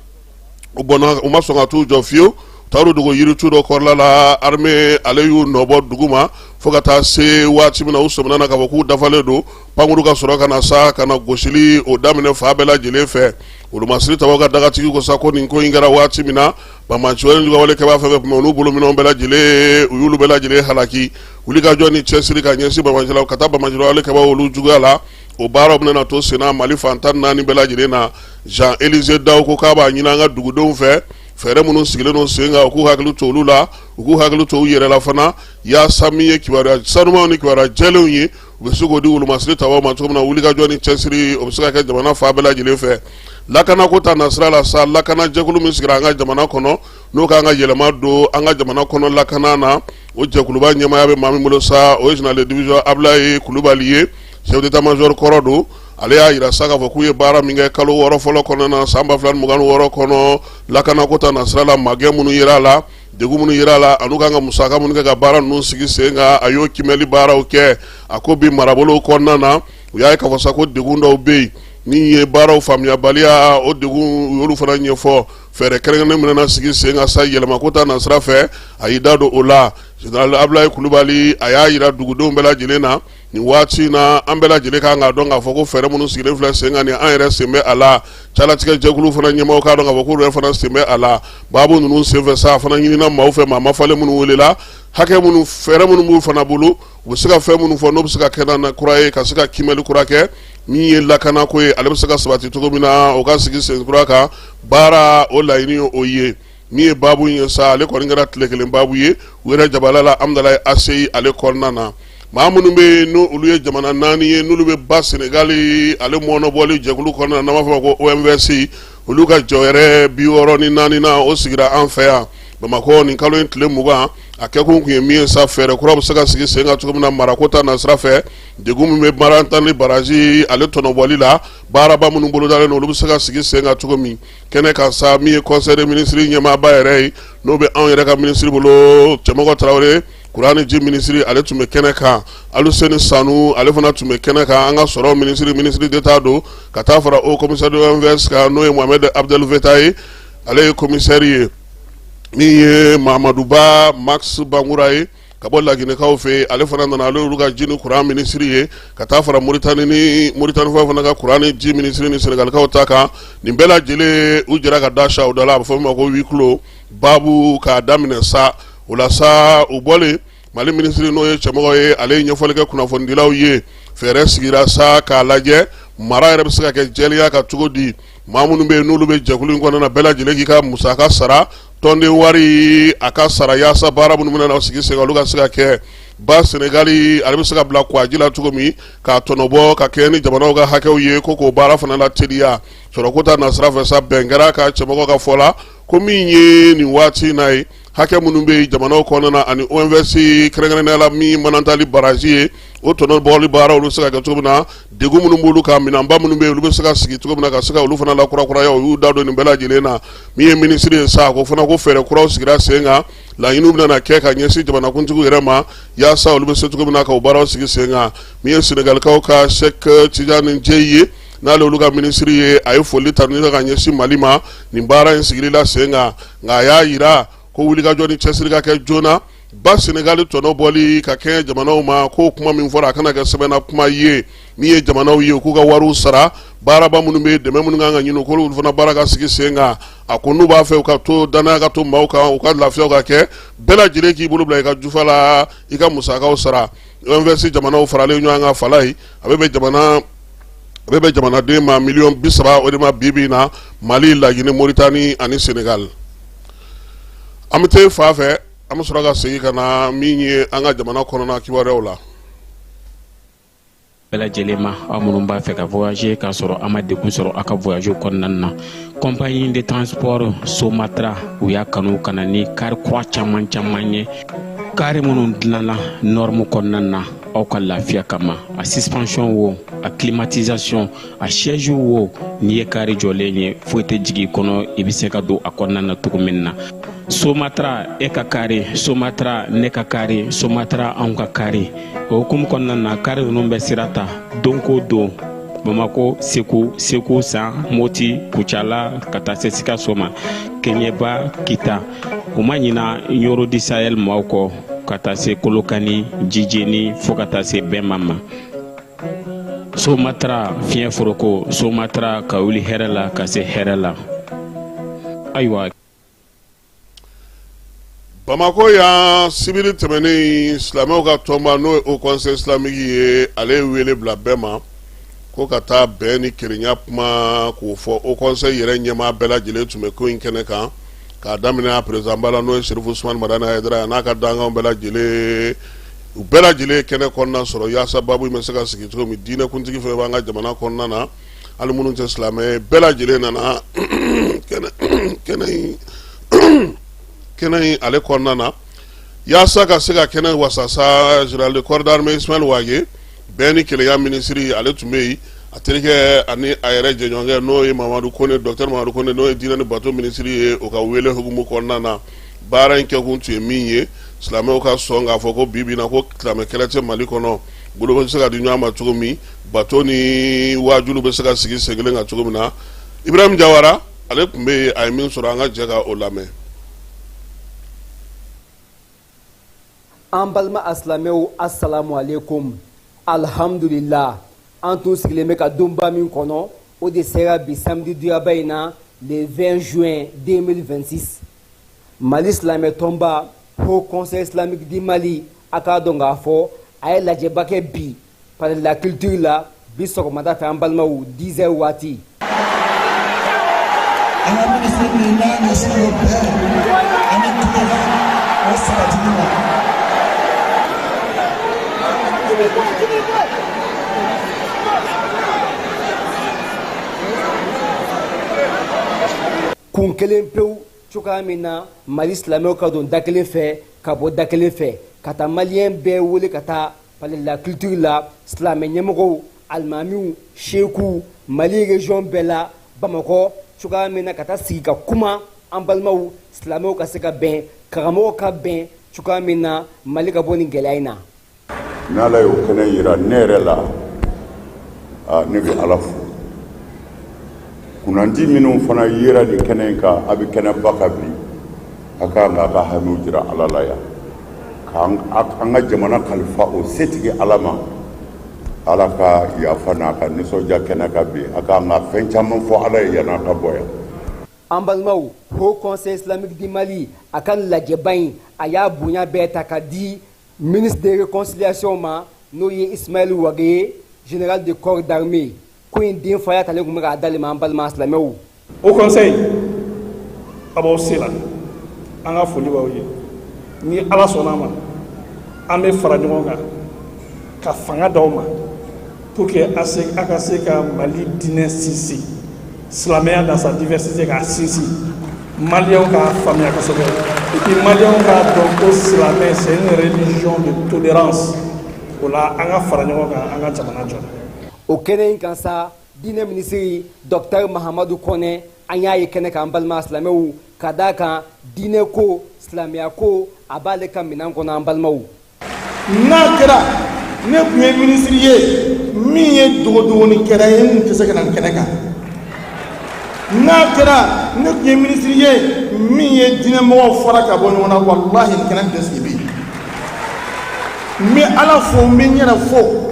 u ma sɔn ka t'u jɔ fiyewu taar'u dogo yiritu dɔ kɔrɔla la armée ale y'u nɔbɔ dugu ma fo ka taa se waati min na u sɔmina na k'a fɔ k'u dafalen don pankuru ka sɔrɔ ka na sa ka na gosili o daminɛ fa bɛɛ lajɛlen fɛ wolomasiri tabaw ka dagatigi ko sa ko nin ko in kɛra waati min na Bamanjɔlen ɲɛwalekɛba fɛn fɛn tun bɛ olu bolominɛnw bɛɛ lajɛlen u y'olu bɛɛ lajɛlen halaki wulikajɔ ni cɛsiri ka ɲɛsin Bamanjɔlaw ka taa Bamanjɔlekɛbaw olu juguya la o baaraw bɛna to senna Mali fan 14 bɛɛ lajɛlen na Jean-Élisée Daou ko k'a b'a ɲini an ka dugudenw fɛ fɛɛrɛ minnu sigilen don sen kan u k'u hakili to olu la u k'u hakili to u yɛrɛ la fana yaasa min ye kibaruya sanumanw ni kibaruya jɛlenw ye u bɛ se k'o di wolomasiri tabaw ma cogo min na wulikajɔ ni cɛsiri o bɛ se ka kɛ jamana fa bɛɛ lajɛlen fɛ lakanako ta nasira la sa lakana jɛkulu min sigira an ka jamana kɔnɔ n'o k'an ka yɛlɛma don an ka jamana kɔnɔ lakana na o jɛkuluba ɲɛmaaya bɛ maa min bolo sa o ye général de division Ablaye Kulubali ye chef d'état major kɔrɔ don ale y'a yira sa k'a fɔ k'u ye baara min kɛ kalo 6 fɔlɔ kɔnɔna na san 2026 kɔnɔ lakanako ta nasira la magɛn minnu yera a la degun minnu yera a la an'u kan ka musaka minnu kɛ ka baara ninnu sigi sen kan a y'o kimɛli baaraw kɛ a ko bi marabolow kɔnɔna na u y'a ye k'a fɔ sa ko degun dɔw bɛ yen ni ye baaraw faamuyabaliya o degun u y'olu fana ɲɛfɔ fɛɛrɛ kɛrɛnkɛrɛnnen minɛna sigi sen kan sa yɛlɛmako ta nasira fɛ a y'i da don o la Général Ablaye Kulubali a y'a yira dugudenw bɛɛ lajɛlen na nin waati na an bɛɛ lajɛlen kan k'a dɔn k'a fɔ ko fɛɛrɛ minnu sigilen filɛ sen kan ni an yɛrɛ sen bɛ a la calatigɛ jɛkulu fana ɲɛmaaw k'a dɔn k'a fɔ k'olu yɛrɛ fana sen bɛ a la baabu ninnu senfɛ sa a fana ɲinina maaw fɛ maa ma falen minnu welela hakɛ minnu fɛɛrɛ minnu b'u fana bolo u bɛ se ka fɛn minnu fɔ n'o bɛ se ka kɛ na kura ye ka se ka kimɛli kura kɛ min ye lakanako ye ale bɛ se ka sabati cogo min na o ka sigi sen kura kan baara o laɲini o ye min ye baabu in ye sa ale kɔni kɛra tile kelen baabu ye u yɛrɛ jabala la Amdalaye Aseyi ale kɔnɔna na maa minnu bɛ yen n'olu ye jamana 4 ye n'olu bɛ ba Senegali ale mɔnɔbɔli jɛkulu kɔnɔna na n'an b'a fɔ ko OMVS olu ka jɔyɔrɔ 64 na o sigira an fɛ yan Bamako nin kalo in tile 20 a kɛkun kun ye min ye sa fɛɛrɛ kura bɛ se ka sigi sen kan cogo min na marako ta nasira fɛ degun min bɛ Marantani baraji ale tɔnɔbɔli la baaraba minnu bolodalen don olu bɛ se ka sigi sen kan cogo min kɛnɛ kan sa min ye conseil des ministres ɲɛmaaba yɛrɛ ye n'o bɛ anw yɛrɛ ka ministre bolo Cɛmɔgɔ Tarawele kuranɛ ji ministre ale tun bɛ kɛnɛ kan Aluseni Sanu ale fana tun bɛ kɛnɛ kan an ka sɔrɔ ministre d'État don ka taa fara au commissaire de l'OMVS kan n'o ye Mohamed Abdel Veta ye ale ye commissaire ye min ye Mahamadouba Max Bangura ye ka bɔ Laginɛkaw fɛ ale fana nana ale olu ka ji ni kuran ministre ye ka taa fara Mauritanie fana ka kuran ni ji ministre ni Senegalikaw ta kan nin bɛɛ lajɛlen u jɛra ka da sa o da la a bɛ fɔ min ma ko huis clos baabu k'a daminɛ sa o la sa u bɔlen Mali ministre n'o ye Cɛmɔgɔ ye ale ye ɲɛfɔli kɛ kunnafonidilaw ye fɛɛrɛ sigira sa k'a lajɛ mara yɛrɛ bɛ se ka kɛ jɛlenya ka cogo di maa minnu bɛ yen n'olu bɛ jɛkulu in kɔnɔna na bɛɛ lajɛlen k'i ka musaka sara tɔnden wari a ka sara yaasa baara minnu bɛna na sigi sen kan olu ka se ka kɛ ba Senegali ale bɛ se ka bila kuwaji la cogo min k'a tɔnɔbɔ ka kɛ ni jamanaw ka hakɛw ye ko k'o baara fana la teliya sɔrɔko ta nasira fɛ sa bɛn kɛra ka Cɛmɔgɔ ka fɔ la ko min ye nin waati in na ye hakɛ minnu bɛ jamanaw kɔnɔna na ani OMVS kɛrɛnkɛrɛnnenya la min manantali baraji ye o tɔnɔbɔli baara olu bɛ se ka kɛ cogo min na degun minnu b'olu kan minɛnba minnu bɛ yen olu bɛ se ka sigi cogo min na ka se ka olu fana la kurakuraya o y'u da don nin bɛɛ lajɛlen na min ye ministre ye sa ko fana ko fɛɛrɛ kuraw sigira sen kan laɲiniw bɛna kɛ ka ɲɛsin jamanakuntigiw yɛrɛ ma yaasa olu bɛ se cogo min na ka o baaraw sigi sen kan min ye Senegalikaw ka Cheikh Tidiane Dièye ye n'ale olu ka ministre ye a ye foli ta ni ka ɲɛsin Mali ma nin baara in sigili la sen kan nka a y'a yira ko wulikajɔ ni cɛsiri ka kɛ joona ba Senegali tɔnɔbɔli ka kɛ jamanaw ma ko kuma min fɔra a kana kɛ sɛbɛnna kuma ye min ye jamanaw ye u k'u ka wariw sara baaraba minnu bɛ dɛmɛ minnu kan ka ɲini k'olu fana baara ka sigi sen kan a ko n'u b'a fɛ u ka to danaya ka to maaw kan u ka lafiyaw ka kɛ bɛɛ lajɛlen k'i bolo bila i ka jufa la i ka musakaw sara OMVS jamanaw faralen ɲɔgɔn kan fala ye a bɛ bɛn jamanaden ma miliyɔn 30 o de ma bi na Mali Laginɛ Mauritanie ani Senegal an bɛ taa fa fɛ an bɛ sɔrɔ ka segin ka na min ye an ka jamana kɔnɔna kibaruyaw la bɛɛ lajɛlen ma aw minnu b'a fɛ ka voyager k'a sɔrɔ a ma degun sɔrɔ a ka voyage kɔnɔna na compagnie de transport Somatra u y'a kanu ka na ni kari kura caman ye kari minnu dilanna norme kɔnɔna na aw ka lafiya kama a suspension wo a climatisation a siège wo n'i ye kari jɔlen ye foyi tɛ jigin kɔnɔ i bɛ se ka don a kɔnɔna na cogo min na Somatra e ka kari Somatra ne ka kari Somatra anw ka kari o hukumu kɔnɔna na kari ninnu bɛ sira ta don ko don Bamako Segu San Moti Kucala ka taa se Sikaso ma Keɲeba Kita u ma ɲina Yoro di Sahel maaw kɔ ka taa se Kolokani Jijeni fo ka taa se Bɛnma ma Somatra fiɲɛ foroko Somatra ka wuli hɛrɛ la ka se hɛrɛ la ayiwa Bamako yan sibiri tɛmɛnen silamɛw ka tɔnba n'o ye Haut Conseil islamique ye ale ye wele bila bɛɛ ma ko ka taa bɛn ni kelenya kuma k'o fɔ Haut Conseil yɛrɛ ɲɛmaa bɛɛ lajɛlen tun bɛ ko in kɛnɛ kan k'a daminɛ a président bala n'o ye Serifu Usumani Madani Hayidara n'a ka dankanw bɛɛ lajɛlen u bɛɛ lajɛlen kɛnɛ kɔnɔna sɔrɔ yaasa baabu in bɛ se ka sigi cogo min diinɛkuntigi fɛnɛ b'an ka jamana kɔnɔna na hali minnu tɛ silamɛ bɛɛ lajɛlen nana kɛnɛ in ale kɔnɔna na yaasa ka se ka kɛnɛ wasasa général de corps d'armée Ismaël Wage bɛɛ ni kelenya ministre ale tun bɛ yen a terikɛ ani a yɛrɛ jɛɲɔgɔnkɛ n'o ye Mamadu Kone docteur Mamadu Kone n'o ye diinɛ ni bato ministre ye o ka wele hukumu kɔnɔna na baara in kɛkun tun ye min ye silamɛw ka sɔn k'a fɔ ko bi na ko silamɛ kɛlɛ tɛ Mali kɔnɔ bolo bɛ se ka di ɲɔgɔn ma cogo min bato ni wajulu bɛ se ka sigi sen kelen kan cogo min na Ibrahim Jawara ale tun bɛ yen a ye min sɔrɔ an ka jɛ ka o lamɛn. An balima asilamɛw assalamu alaikum alhamdulillah an tun sigilen bɛ ka donba min kɔnɔ o de sera bi samedi duyaba in na le 20 juin 2026 Mali silamɛ tɔnba Haut Conseil islamique du Mali a k'a dɔn k'a fɔ a ye lajɛba kɛ bi par la culture la bi sɔgɔmada fɛ an balimaw 10 heures waati. An ka ministre min n'a ɲɛsin o bɛɛ ani kulola o sabatili ma. kun kelen pewu cogoya min na Mali silamɛw ka don da kelen fɛ ka bɔ da kelen fɛ ka taa maliyɛn bɛɛ wele ka taa palais de la culture la silamɛ ɲɛmɔgɔw alimamiw sheku Mali région bɛɛ la Bamakɔ cogoya min na ka taa sigi ka kuma an balimaw silamɛw ka se ka bɛn karamɔgɔw ka bɛn cogoya min na Mali ka bɔ nin gɛlɛya in na. N'Ala y'o kɛnɛ yira ne yɛrɛ la ne bɛ Ala fo kunnandi minnu fana yera nin kɛnɛ in kan a bɛ kɛnɛba ka bi a ka kan k'a ka hamiw jira Ala la yan k'an ka jamana kalifa o setigi Ala ma Ala ka yafa n'a ka nisɔndiya kɛnɛ ka bi a ka kan ka fɛn caman fɔ Ala ye yan'a ka bɔ yan. An balimaw Haut Conseil islamique du Mali a ka lajɛba in a y'a bonya bɛɛ ta ka di ministre de réconciliation ma n'o ye Ismaël Ouague ye général de corps d'armée ko in den fa ya talen kun bɛ k'a dali ma an balima silamɛw. Haut Conseil a b'aw se la an ka foli b'aw ye ni Ala sɔnna a ma an bɛ fara ɲɔgɔn kan ka fanga d'aw ma pour que a ka se ka Mali diinɛ sinsin silamɛya dans sa diversité k'a sinsin maliyɛnw k'a faamuya kosɛbɛ et puis maliyɛnw k'a dɔn ko silamɛ c'est une religion de tolérance o la an ka fara ɲɔgɔn kan an ka jamana jɔ. O kɛnɛ in kan sa diinɛ minisiri docteur Mahamadu Kone an y'a ye kɛnɛ kan balima silamɛw ka d'a kan diinɛ ko silamɛya ko a b'ale ka minɛn kɔnɔ an balimaw. N'a kɛra ne tun ye minisiri ye min ye dogodogonikɛla ye n tɛ se ka na nin kɛnɛ kan n'a kɛra ne tun ye minisiri ye min ye diinɛmɔgɔw fara ka bɔ ɲɔgɔn na walahi nin kɛnɛ tɛ sigi bi n bɛ Ala fo n bɛ n yɛrɛ fo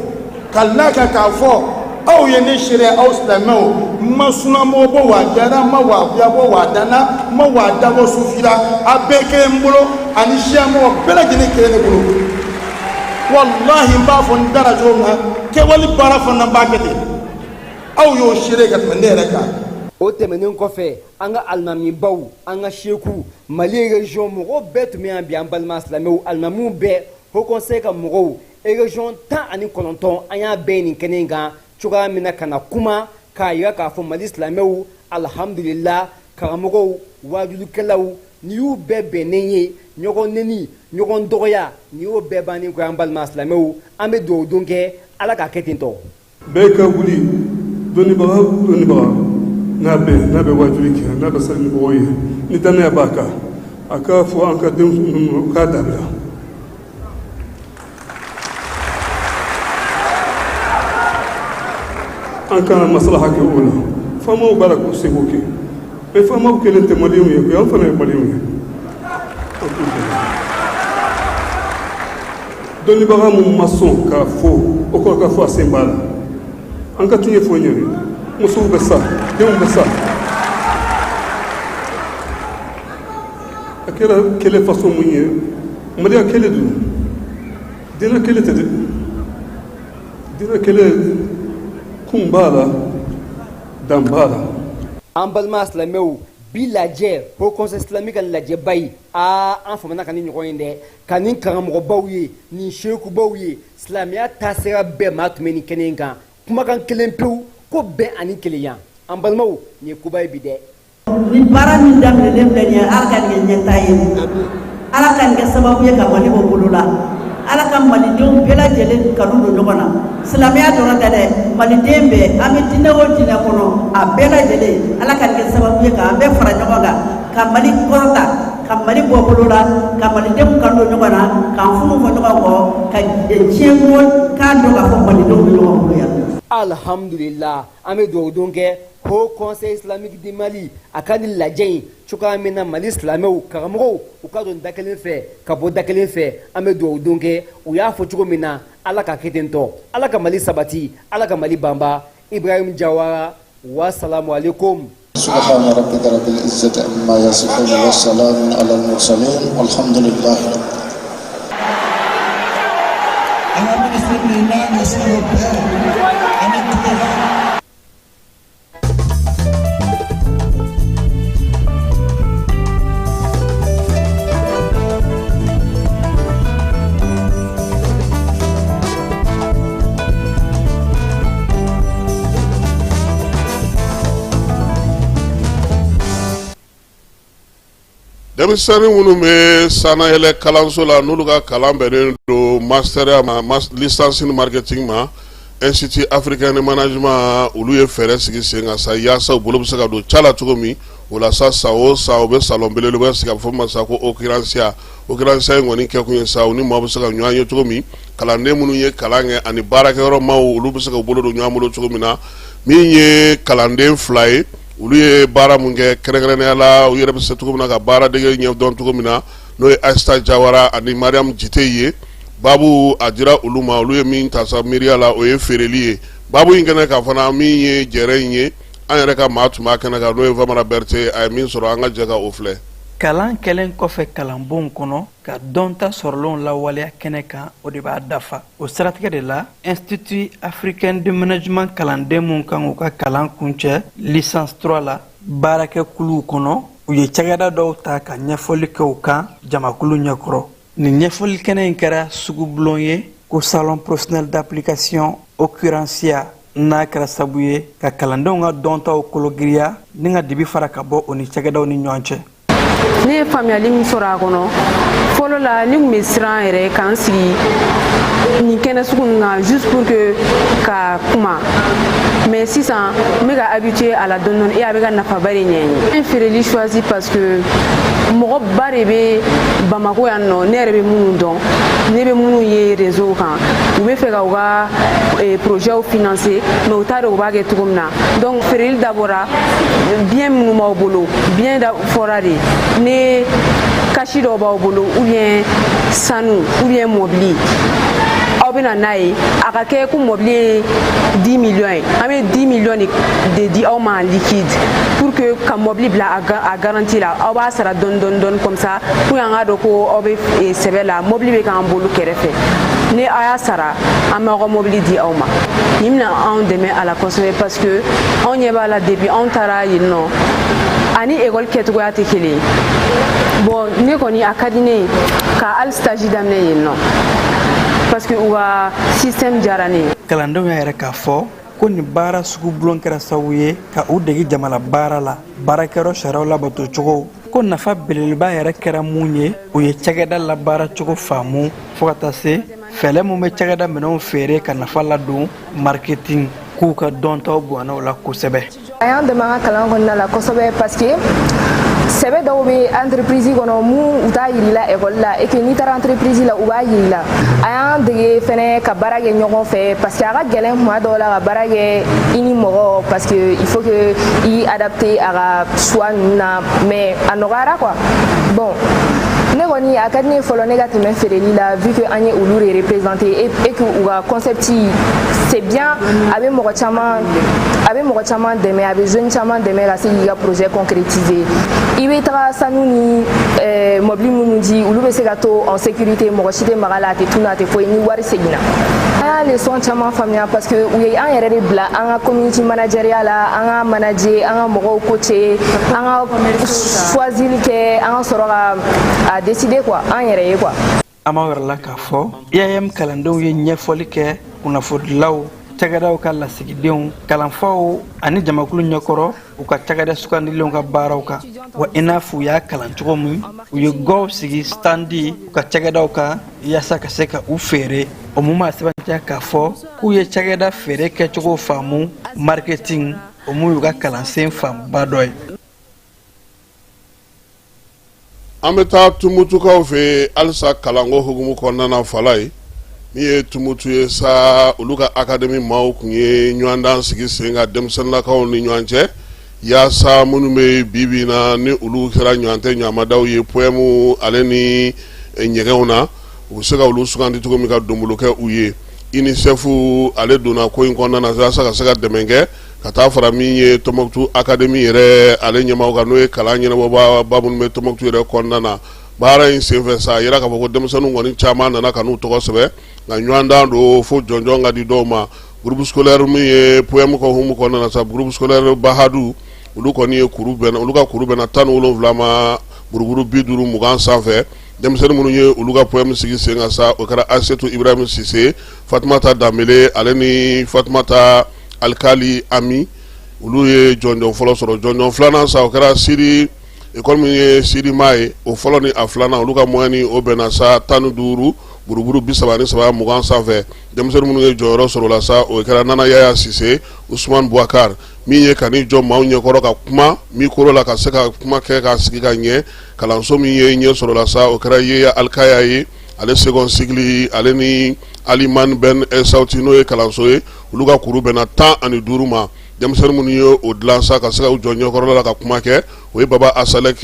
ka laka k'a fɔ aw ye ne seere aw silamɛw ma sunamɔgɔ bɔ wa jara ma wa buya bɔ wa dana ma wa dabɔ sufira a bɛɛ kelen n bolo ani siyamɔgɔ bɛɛ lajɛlen kelen ne bolo wallahi n b'a fɔ n dara cogo min na kɛwale baara fana b'a kɛ ten aw y'o seere ka tɛmɛ ne yɛrɛ kan. O tɛmɛnen kɔfɛ an ka alimamibaw an ka sheku Mali région mɔgɔw bɛɛ tun bɛ yan bi an balima silamɛw alimamiw bɛɛ Haut Conseil ka mɔgɔw région 19 an y'a bɛɛ nin kɛnɛ in kan cogoya min na ka na kuma k'a yira k'a fɔ Mali silamɛw alhamdulillah karamɔgɔw wajulukɛlaw ni y'u bɛɛ bɛnnen ye ɲɔgɔn neni ɲɔgɔn dɔgɔya ni y'o bɛɛ bannen kɔ an balima silamɛw an bɛ dugawu don kɛ Ala k'a kɛ ten tɔ. Bɛɛ ka wuli dɔnnibaga n'a bɛ wajuli kɛ n'a bɛ salimɔgɔw ye ni danaya b'a kan a k'a fɔ an ka denw ninnu k'a dabila. An ka maslaha kɛ o la faamaw b'a la k'u seko kɛ mais faamaw kelen tɛ maliyɛnw ye koyi an fana ye maliyɛnw ye dɔnnibaga mun ma sɔn k'a fɔ o kɔrɔ k'a fɔ a sen b'a la an ka tiɲɛ fɔ ɲɛ musow bɛ sa denw bɛ sa a kɛra kɛlɛ façon mun ye maliya kɛlɛ don diinɛ kɛlɛ tɛ dɛ diinɛ kɛlɛ kun b'a la dan b'a la. An balima silamɛw bi lajɛ Haut Conseil islamique ka lajɛba yi an famana ka ni ɲɔgɔn ye dɛ ka ni karamɔgɔbaw ye ni shekubaw ye silamɛya taasira bɛɛ maa tun bɛ nin kɛnɛ in kan kumakan kelen pewu ko bɛn ani kelenya an balimaw nin ye koba ye bi dɛ. Ni baara min daminɛlen filɛ nin ye Ala ka nin kɛ ɲɛtaa ye Ala ka nin kɛ sababu ye ka Mali bɔ bolo la ala ka malidenw bɛɛ lajɛlen kanu don ɲɔgɔn na silamɛya dɔrɔn tɛ dɛ maliden bɛɛ an bɛ diinɛ o diinɛ kɔnɔ a bɛɛ lajɛlen ala ka kɛ sababu ye k'an bɛɛ fara ɲɔgɔn kan ka mali kɔrɔta ka mali bɔ bolo la ka malidenw kanu don ɲɔgɔn na k'an furu fɔ ɲɔgɔn kɔ ka diɲɛ mɔgɔ k'a dɔn k'a fɔ malidenw bɛ ɲɔgɔn bolo yan. alhamdulillah an bɛ dugawu kɛ Haut Conseil islamique du Mali a ka nin lajɛ in cogoya min na Mali silamɛw karamɔgɔw u ka don da kelen fɛ ka bɔ da kelen fɛ an bɛ dugawu kɛ u y'a fɔ cogo min na ala ka kɛ ten tɔ ala ka Mali sabati ala ka Mali banba Ibrahim Jawara wassalamu alaikum. سبحان ربك رب العزة عما يصفون والسلام على المرسلين والحمد لله رب denmisɛnnin minnu bɛ sanayɛlɛ kalanso la n'olu ka kalan bɛnnen don master ma licence ni marketing ma institut africain de management olu ye fɛɛrɛ sigi sen kan sa yaasa u bolo bɛ se ka don ca la cogo min o la sa o sa u bɛ salon belebeleba sigi a bɛ fɔ ma sa ko okiransiya in kɔni kɛ kun ye sa u ni maaw bɛ se ka ɲɔgɔn ye cogo min kalanden minnu ye kalan kɛ ani baarakɛyɔrɔ maaw olu bɛ se ka u bolo don ɲɔgɔn bolo cogo min na min ye kalanden 2 ye olu ye baara mun kɛ kɛrɛnkɛrɛnnenya la u yɛrɛ bɛ se cogo min na ka baara dege ɲɛdɔn cogo min na n'o ye Aïssata Jawara ani Mariam Jite ye babu a dira olu ma olu ye min ta sa miiriya la o ye feereli ye babu in kɛnɛ kan fana min ye jɛrɛ in ye an yɛrɛ ka maa tun b'a kɛnɛ kan n'o ye Famara Berete a ye min sɔrɔ an ka jɛ ka o filɛ. kalan kɛlen kɔfɛ kalanbon kɔnɔ ka dɔnta sɔrɔlenw lawaleya kɛnɛ kan o de b'a dafa o siratigɛ de la institut africain de management kalanden mun kan u ka kalan kuncɛ licence 3 la baarakɛ kuluw kɔnɔ u ye cakɛda dɔw ta ka ɲɛfɔli kɛ u kan jamakulu ɲɛkɔrɔ nin ɲɛfɔli kɛnɛ in kɛra sugubulon ye ko salon professionnel d'application occurancia n'a kɛra sabu ye ka kalandenw ka dɔntaw kologiriya ni ka dibi fara ka bɔ o ni cakɛdaw ni ɲɔgɔn cɛ. Ne ye faamuyali min sɔrɔ a kɔnɔ fɔlɔ la ne tun bɛ siran yɛrɛ k'an sigi nin kɛnɛ sugu ninnu kan juste pour que ka kuma mais sisan n bɛ ka habitué a la dɔɔni dɔɔni et a bɛ ka nafaba de ɲɛ n ye. N ye feereli choisi parce que mɔgɔ ba de bɛ Bamako yan nɔ ne yɛrɛ bɛ minnu dɔn ne bɛ minnu ye réseau kan u bɛ fɛ ka u ka projets financer mais u t'a dɔn u b'a kɛ cogo min na donc feereli dabɔra bien minnu b'aw bolo bien fɔra de ne kasi dɔw b'aw bolo ou bien sanu ou bien mobili aw bɛna n'a ye a ka kɛ ko mobili ye 10 millions ye an bɛ 10 millions de di aw ma en liquide pour que ka mobili bila a garantie la aw b'a sara dɔɔni dɔɔni dɔɔni comme ça pour que an k'a dɔn ko aw bɛ sɛbɛ la mobili bɛ k'an bolo kɛrɛfɛ ni a y'a sara an b'aw ka mobili di aw ma nin bɛna anw dɛmɛ a la kosɛbɛ parce que anw ɲɛ b'a la depuis anw taara yen nɔ ani école kɛcogoya tɛ kelen ye bon ne kɔni a ka di ne ye ka hali stage daminɛ yen nɔ parce que u ka système diyara ne ye. kalandenw y'a yɛrɛ k'a fɔ ko nin baara sugu bulon kɛra sababu ye ka u degi jamana baara la baarakɛyɔrɔ sariyaw labato cogo ko nafa belebeleba yɛrɛ kɛra mun ye u ye cakɛda labaara cogo faamu fo ka taa se fɛlɛ mun bɛ cakɛda minɛnw feere ka nafa ladon marketing k'u ka dɔntaw bonyana o la kosɛbɛ. a y'an dɛmɛ an ka kalan kɔnɔna la kosɛbɛ parce que sɛbɛ dɔw bɛ entreprise kɔnɔ mun u t'a yir'i la école la et que n'i taara entreprise la u b'a yir'i la a y'an dege fɛnɛ ka baara kɛ ɲɔgɔn fɛ parce que a ka gɛlɛn tuma dɔw la ka baara kɛ i ni mɔgɔ parce que il faut que i adapter a ka choix ninnu na mais a nɔgɔyara quoi bon ne kɔni a ka di ne ye fɔlɔ ne ka tɛmɛ feereli la vu que an ye olu de représenter et que u ka concept c'est bien a bɛ mɔgɔ caman dɛmɛ a bɛ jeune caman dɛmɛ ka se k'i ka projet concrétiser i bɛ taga sanu ni mobili minnu di olu bɛ se ka to en sécurité mɔgɔ si tɛ maga la a tɛ tunu a tɛ foyi ni wari seginna an y'a leçon caman faamuya parce que u ye an yɛrɛ de bila an ka community manageriya la an ka manager an ka mɔgɔw coacher an ka choisir kɛ an ka sɔrɔ ka a décider quoi an yɛrɛ ye quoi. an b'a yɛrɛ la k'a fɔ IAM kalandenw ye ɲɛfɔli kɛ kunnafonidilaw cakɛdaw ka lasigidenw kalanfaw ani jamakulu ɲɛkɔrɔ u ka cakɛda sugandilenw ka baaraw kan wa ina fu ya kalan cogo min u ye gɔw sigi standi u ka cakɛdaw kan yaasa ka se ka u feere o mun b'a sɛbɛntiya k'a fɔ k'u ye cakɛda feere kɛcogo faamu marketing o mun y'u ka kalansen fanba dɔ ye. An bɛ taa tumutukaw fɛ halisa kalanko hukumu kɔnɔna na Fala ye min ye tumutu ye sa olu ka akademi maaw kun ye ɲɔgɔndan sigi sen kan denmisɛnninlakaw ni ɲɔgɔn cɛ yaasa minnu bɛ bibi na ni olu kɛra ɲɔgɔn tɛ ɲɔgɔnmadaw ye poɛmu ale ni ɲɛgɛnw na u bɛ se ka olu sugandi cogo min ka donbolo kɛ u ye UNICEF ale donna ko in kɔnɔna na yaasa ka se ka dɛmɛ kɛ ka taa fara min ye Tɔnbukutu akademi yɛrɛ ale ɲɛmaaw kan n'o ye kalan ɲɛnabɔba minnu bɛ Tɔnbukutu yɛrɛ kɔnɔna na baara in senfɛ sa a yira k'a fɔ ko denmisɛnninw kɔni caman nana ka n'u tɔgɔ sɛbɛn nka ɲɔgɔndan don fo jɔnjɔn ka di dɔw ma groupe scolaire min ye poɛmu ka hukumu kɔnɔna na sa groupe scolaire Bahadu olu kɔni ye kuru bɛnna olu ka kuru bɛnna 17 ma buruburu 50 sanfɛ denmisɛnnin minnu ye olu ka poɛmu sigi sen kan sa o kɛra Asetu Ibrahim Sise Fatumata Dambele ale ni Fatumata Alkali Ami olu ye jɔnjɔn fɔlɔ sɔrɔ jɔnjɔn filanan sa o kɛra Siri école min ye Siri Maye o fɔlɔ ni a filanan olu ka moyenne ni o bɛnna sa 15 buruburu 33 20 sanfɛ denmisɛnnin minnu ye jɔyɔrɔ sɔrɔ la sa o kɛra Nana Yaya Sise Usman Bouakar min ye ka ni jɔ maaw ɲɛkɔrɔ ka kuma mikoro la ka se ka kuma kɛ ka sigi ka ɲɛ kalanso min ye ɲɛ sɔrɔ la sa o kɛra Yeya Alkaya ye ale second cycle ale ni Aliman Ben Sauti n'o ye kalanso ye olu ka kuru bɛnna 15 ma denmisɛnnin minnu ye o dilan sa ka se ka u jɔ ɲɛkɔrɔ la ka kuma kɛ o ye Baba Asalek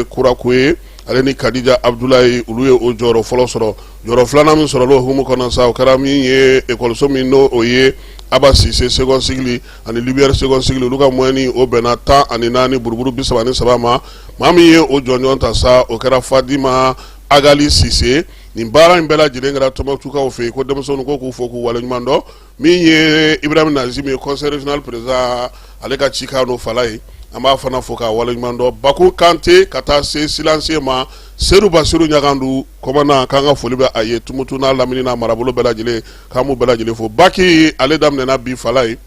Kurakoye ale ni Kadija Abdulayi olu ye o jɔyɔrɔ fɔlɔ sɔrɔ jɔyɔrɔ filanan min sɔrɔ o hukumu kɔnɔ sa o kɛra min ye ekɔliso min n'o o ye Aba Sise second cycle ani Lumière second cycle olu ka moyenne o bɛnna 14 buruburu 33 ma maa min ye o jɔnjɔn ta sa o kɛra Fadima Agali Sise nin baara in bɛɛ lajɛlen kɛra Tɔnbukutukaw fɛ yen ko denmisɛnninw ko k'u fɔ k'u waleɲuman dɔn min ye Ibrahim Nazim ye conseil régional président ale ka cikan n'o Fala ye an b'a fana fɔ k'a waleɲuman dɔn Baku Kante ka taa se silencieux ma Seydou Basiru Ɲagandu kɔmana k'an ka foli bɛ a ye Tumutu n'a lamini n'a marabolo bɛɛ lajɛlen k'an b'u bɛɛ lajɛlen fo Baki ale daminɛna bi Fala ye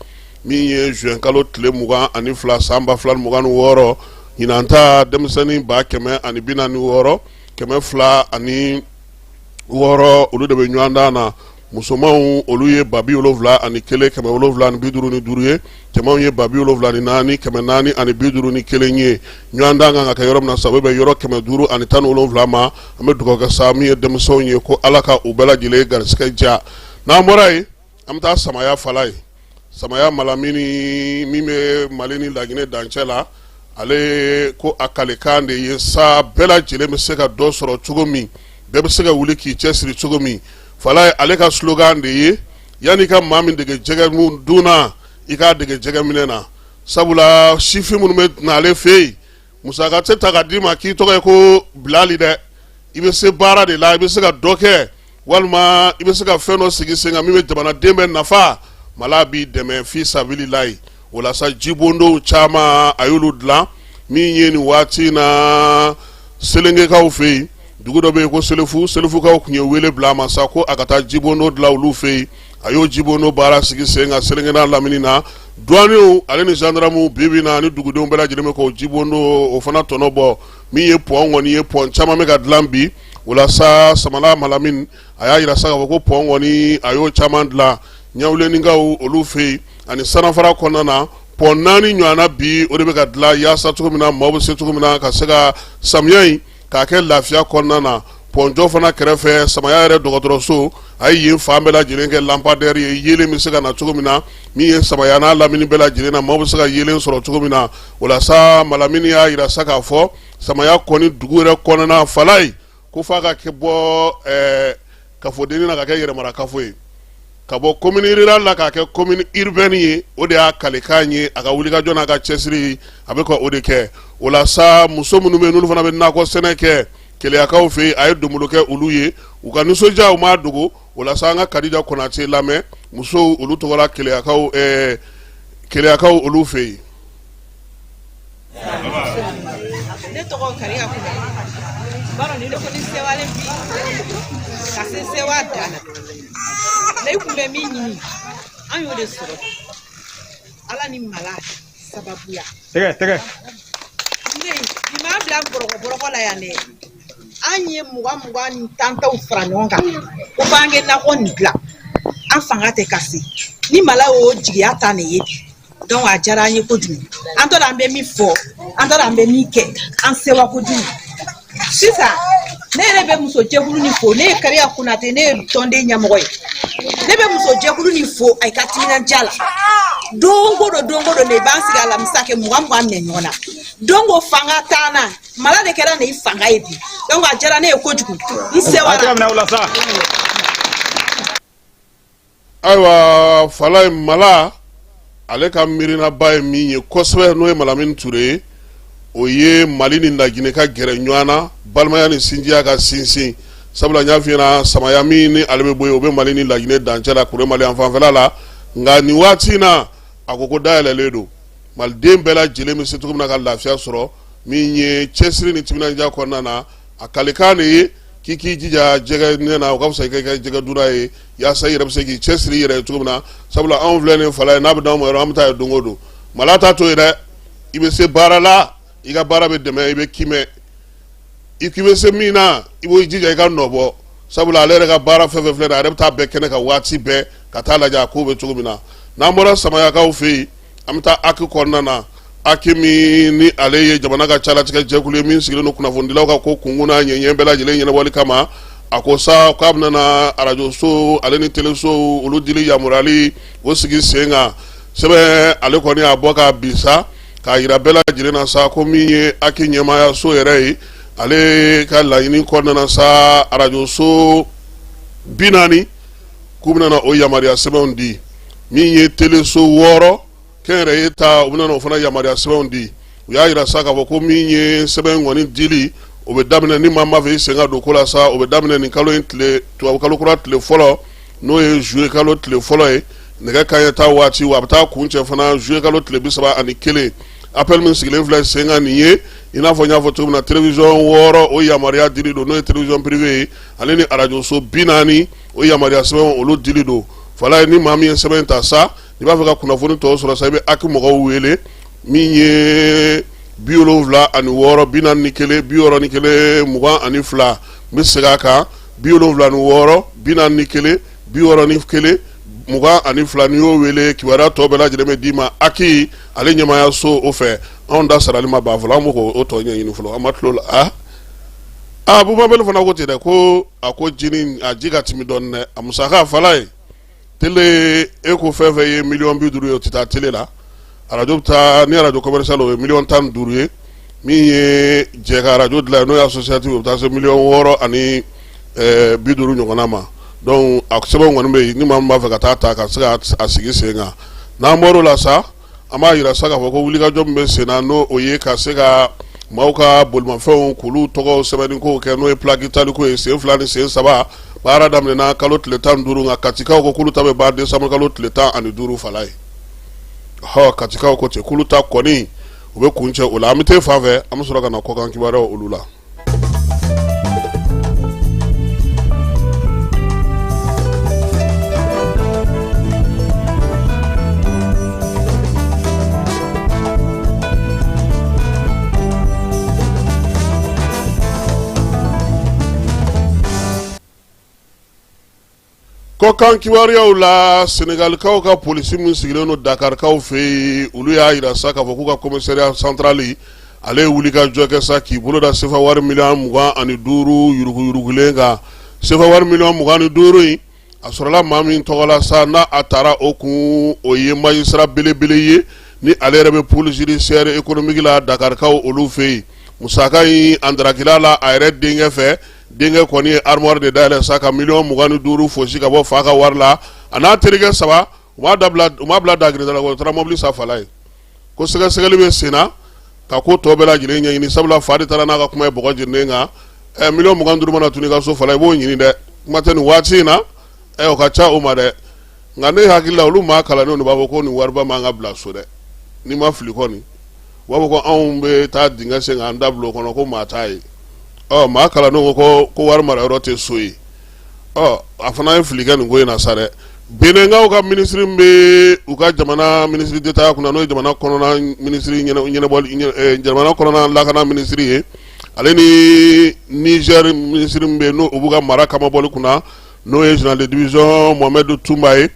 min ye juin kalo tile 22 san 2026 ɲinan ta denmisɛnnin 146 200 ani 6 olu de bɛ ɲɔgɔndan na musomanw olu ye ba 71 ani 1 755 ye cɛmanw ye ba 74 400 ani 51 ye ɲɔgɔndan kan ka kɛ yɔrɔ min na sa o bɛ yɔrɔ 500 ani 17 ma an bɛ dugawu kɛ sa min ye denmisɛnw ye ko Ala ka u bɛɛ lajɛlen garisigɛ diya n'an bɔra yen an bɛ taa Samaya Fala ye Samaya Malamini min bɛ Mali ni Laginɛ dancɛ la ale ko a kalekan de ye sa bɛɛ lajɛlen bɛ se ka dɔ sɔrɔ cogo min bɛɛ bɛ se ka wuli k'i cɛsiri cogo min Fala ye ale ka slogan de ye yanni ka maa min dege jɛgɛ mun dunna i k'a dege jɛgɛ minɛ na sabula sifin minnu bɛ na ale fɛ yen musaka tɛ ta ka d'i ma k'i tɔgɔ ye ko Bilali dɛ i bɛ se baara de la i bɛ se ka dɔ kɛ walima i bɛ se ka fɛn dɔ sigi sen kan min bɛ jamanaden bɛ nafa Mala b'i dɛmɛ fi sabililayi o la sa jibondow caman a y'olu dilan min ye nin waati na Selengekaw fɛ yen dugu dɔ bɛ yen ko Selefukaw tun ye wele bila a ma sa ko a ka taa jibondo dilan olu fɛ yen a y'o jibondo baara sigi sen kan Selenge n'a lamini na douaniers ale ni gendarmes bibi na ni dugudenw bɛɛ lajɛlen bɛ k'o jibondo o fana tɔnɔ bɔ min ye pɔn kɔni ye pɔn caman bɛ ka dilan bi o la sa Samala Malamin a y'a yira sa k'a fɔ ko pɔn kɔni a y'o caman dilan Ɲawulenikaw olu fɛ yen ani Sanafara kɔnɔna na pɔn 4 ɲɔgɔnna bi o de bɛ ka dilan yaasa cogo min na maaw bɛ se cogo min na ka se ka samiya in k'a kɛ lafiya kɔnɔna na pɔnjɔ fana kɛrɛfɛ Samaya yɛrɛ dɔgɔtɔrɔso a ye yen fan bɛɛ lajɛlen kɛ lampadaire ye yelen bɛ se ka na cogo min na min ye Samaya n'a lamini bɛɛ lajɛlen na maaw bɛ se ka yelen sɔrɔ cogo min na o la sa Malamini y'a yira sa k'a fɔ Samaya kɔni dugu yɛrɛ kɔnɔna Fala ye ko f'a ka kɛ bɔ kafodenni na ka kɛ yɛrɛmara kafo ye ka bɔ commune rurale la k'a kɛ commune urbaine ye o de y'a kalekan ye a ka wulikajɔ n'a ka cɛsiri a bɛ ka o de kɛ o la sa muso minnu bɛ yen n'olu fana bɛ nakɔ sɛnɛ kɛ Keleyakaw fɛ yen a ye donbolo kɛ olu ye u ka nisɔndiya u m'a dogo o la sa an ka Kadija Konate lamɛn musow olu tɔgɔla Keleyakaw olu fɛ yen. Ne tɔgɔ Kariya Kulɛ baro ni ne ko ni sewalen bi ka se sewa dana ne kun bɛ min ɲini an y'o de sɔrɔ Ala ni Mala sababuya tɛgɛ ne ma kana bila boroko la yan dɛ an ye mugan ni tantaw fara ɲɔgɔn kan ko b'an kɛ nakɔ nin dilan an fanga tɛ ka se ni mala y'o jigiya ta nin ye donc a diyara an ye kojugu an tora an bɛ min fɔ an tora an bɛ min kɛ an sewa kojugu sisan ne yɛrɛ bɛ muso jɛkulu ni fo ne ye Kariya Konate ne ye tɔnden ɲɛmɔgɔ ye ne bɛ muso jɛkulu ni fo a ka timinadiya la don ko don ne b'an sigi alamisa kɛ 20 minɛ ɲɔgɔn na donc o fanga t'an na mala de kɛra ne fanga ye bi donc a diyara ne ye kojugu n sewara ayiwa Falaye Mala ale ka miirina ba ye min ye kosɛbɛ n'o ye Malamine Ture ye o ye Mali ni Laginɛ ka gɛrɛ ɲɔgɔn na balimaya ni sinjiya ka sinsin sabula n y'a f'i ɲɛna samaya min ni ale bɛ bɔ yen o bɛ Mali ni Laginɛ dancɛ la kure Mali yan fanfɛla la nka nin waati in na a ko dayɛlɛlen don maliden bɛɛ lajɛlen bɛ se cogo min na ka lafiya sɔrɔ min ye cɛsiri ni timinandiya kɔnɔna na a kalikan de ye k'i k'i jija jɛgɛ minɛ na o ka fisa i ka kɛ jɛgɛ dunna ye yaasa i yɛrɛ bɛ se k'i cɛsiri i yɛrɛ ye cogo min na sabula anw filɛ nin Falaye n'a bɛ d'anw ma yɔrɔ an bɛ taa ye don o don Mala t'a to ye dɛ i bɛ se baara la i ka baara bɛ dɛmɛ i bɛ kimɛ i k'i bɛ se min na i b'o jija i ka nɔ bɔ sabula ale yɛrɛ ka baara fɛn fɛn filɛ nin ye ale bɛ taa bɛɛ kɛnɛ kan waati bɛɛ ka taa lajɛ a ko bɛ cogo min na n'an bɔra samayakaw fɛ yen an bɛ taa aki kɔnɔna na aki min ni ale ye jamana ka calatigɛ jɛkulu ye min sigilen don kunnafonidilaw ka ko kunkun n'a ɲɛɲɛ bɛɛ lajɛlen ɲɛnabɔli kama a ko sa k'a bɛna na arajo so ale ni teleso olu dili yamaruyali o sigi sen kan sɛbɛn ale kɔni y'a bɔ k'a bisa k'a yira bɛɛ lajɛlen na sa ko min ye aki ɲɛmaaya so yɛrɛ ye ale ka laɲini kɔnɔna na sa arajo so 40 k'u bɛna na o yamaruya sɛbɛnw di min ye teleso 6 kɛnyɛrɛye ta u bɛna na o fana yamaruya sɛbɛnw di u y'a yira sa k'a fɔ ko min ye sɛbɛn kɔni dili o bɛ daminɛ ni maa ma fɛ i sen ka don ko la sa o bɛ daminɛ nin kalo in tile tubabu kalo kura tile fɔlɔ n'o ye juillet kalo tile fɔlɔ ye nɛgɛ kanɲɛ ta waati wa a bɛ taa kun cɛ fana juillet kalo tile 31 appel min sigilen filɛ sen kan nin ye i n'a fɔ n y'a fɔ cogo min na télévision 6 o yamaruya dili don n'o ye télévision privée ye ale ni arajo so 40 o yamaruya sɛbɛn olu dili don Falaye ni maa min ye sɛbɛn ta sa i b'a fɛ ka kunnafoni tɔw sɔrɔ sa i bɛ aki mɔgɔw wele min ye 76 41 61 22 n bɛ segin a kan 76 41 61 22 n'i y'o wele kibaruya tɔ bɛɛ lajɛlen bɛ d'i ma aki ale ɲɛmaaya so o fɛ anw da sarali ma ban fɔlɔ an b'o k'o tɔ ɲɛɲini fɔlɔ an ma tulo la Bubameli fana ko ten dɛ ko a ko a ji ka timi dɔɔni dɛ a musaka Falaye tele e ko fɛn fɛn ye 50 ye o tɛ taa tele la arajo bɛ taa ni arajo commercial o ye 15 ye min ye jɛ ka arajo dilan n'o ye associative o bɛ taa se 6 ani 50 ɲɔgɔnna ma donc a sɛbɛn kɔni bɛ yen ni maa min b'a fɛ ka taa ta ka se ka a sigi sen kan n'an bɔr'o la sa an b'a yira sa k'a fɔ ko wulikajɔ min bɛ sen na n'o o ye ka se ka maaw ka bolimafɛnw k'olu tɔgɔ sɛbɛnni ko kɛ n'o ye plaque taliko ye sen 2 ni sen 3 baara daminɛna kalo tile 15 nka katikaw ko k'olu ta bɛ ban décembre kalo tile 15 Falaye katikaw ko ten k'olu ta kɔni u bɛ kun cɛ o la an bɛ taa fan fɛ an bɛ sɔrɔ ka na kɔkan kibaruyaw olu la. Kɔkan kibaruyaw la Senegalikaw ka polisi min sigilen don Dakarikaw fɛ yen olu y'a yira sa k'a fɔ k'u ka commissariat central ale ye wulikajɔ kɛ sa k'i bolo da sefa wari miliyɔn 25 yuruguyurugulen kan sefa wari miliyɔn 25 in a sɔrɔla maa min tɔgɔ la sa n'a a taara o kun o ye magistrat belebele ye ni ale yɛrɛ bɛ pôle judiciaire économique la Dakarikaw olu fɛ yen musaka in a darakila la a yɛrɛ denkɛ fɛ denkɛ kɔni ye armoire de dayɛlɛ sa ka miliyɔn 25 fosi ka bɔ fa ka wari la a n'a terikɛ 3 u m'a bila dagirinda la u taara mobili sa Falaye ko sɛgɛsɛgɛli bɛ sen na ka ko tɔ bɛɛ lajɛlen ɲɛɲini sabula fa de taara n'a ka kuma ye bɔgɔ jirinnen kan miliyɔn 25 mana tunu i ka so Falaye i b'o ɲini dɛ kuma tɛ nin waati in na o ka ca o ma dɛ nka ne hakili la olu maa kalannenw de b'a fɔ ko nin wariba man ka bila so dɛ n'i ma fili kɔni u b'a fɔ ko anw bɛ taa dingɛ sen k'an da bila o kɔnɔ ko maa t'a ye maa kalannenw ko wari mara yɔrɔ tɛ so ye a fana ye fili kɛ nin ko in na sa dɛ Benenga ka ministre mbe uka jamana ministre d'etat kuna no jamana korona ministre nyene bol jamana korona la kana ministre ye ale ni Niger ministre mbe no obuga mara kama bol kuna no e general de division Mohamed Toumbaye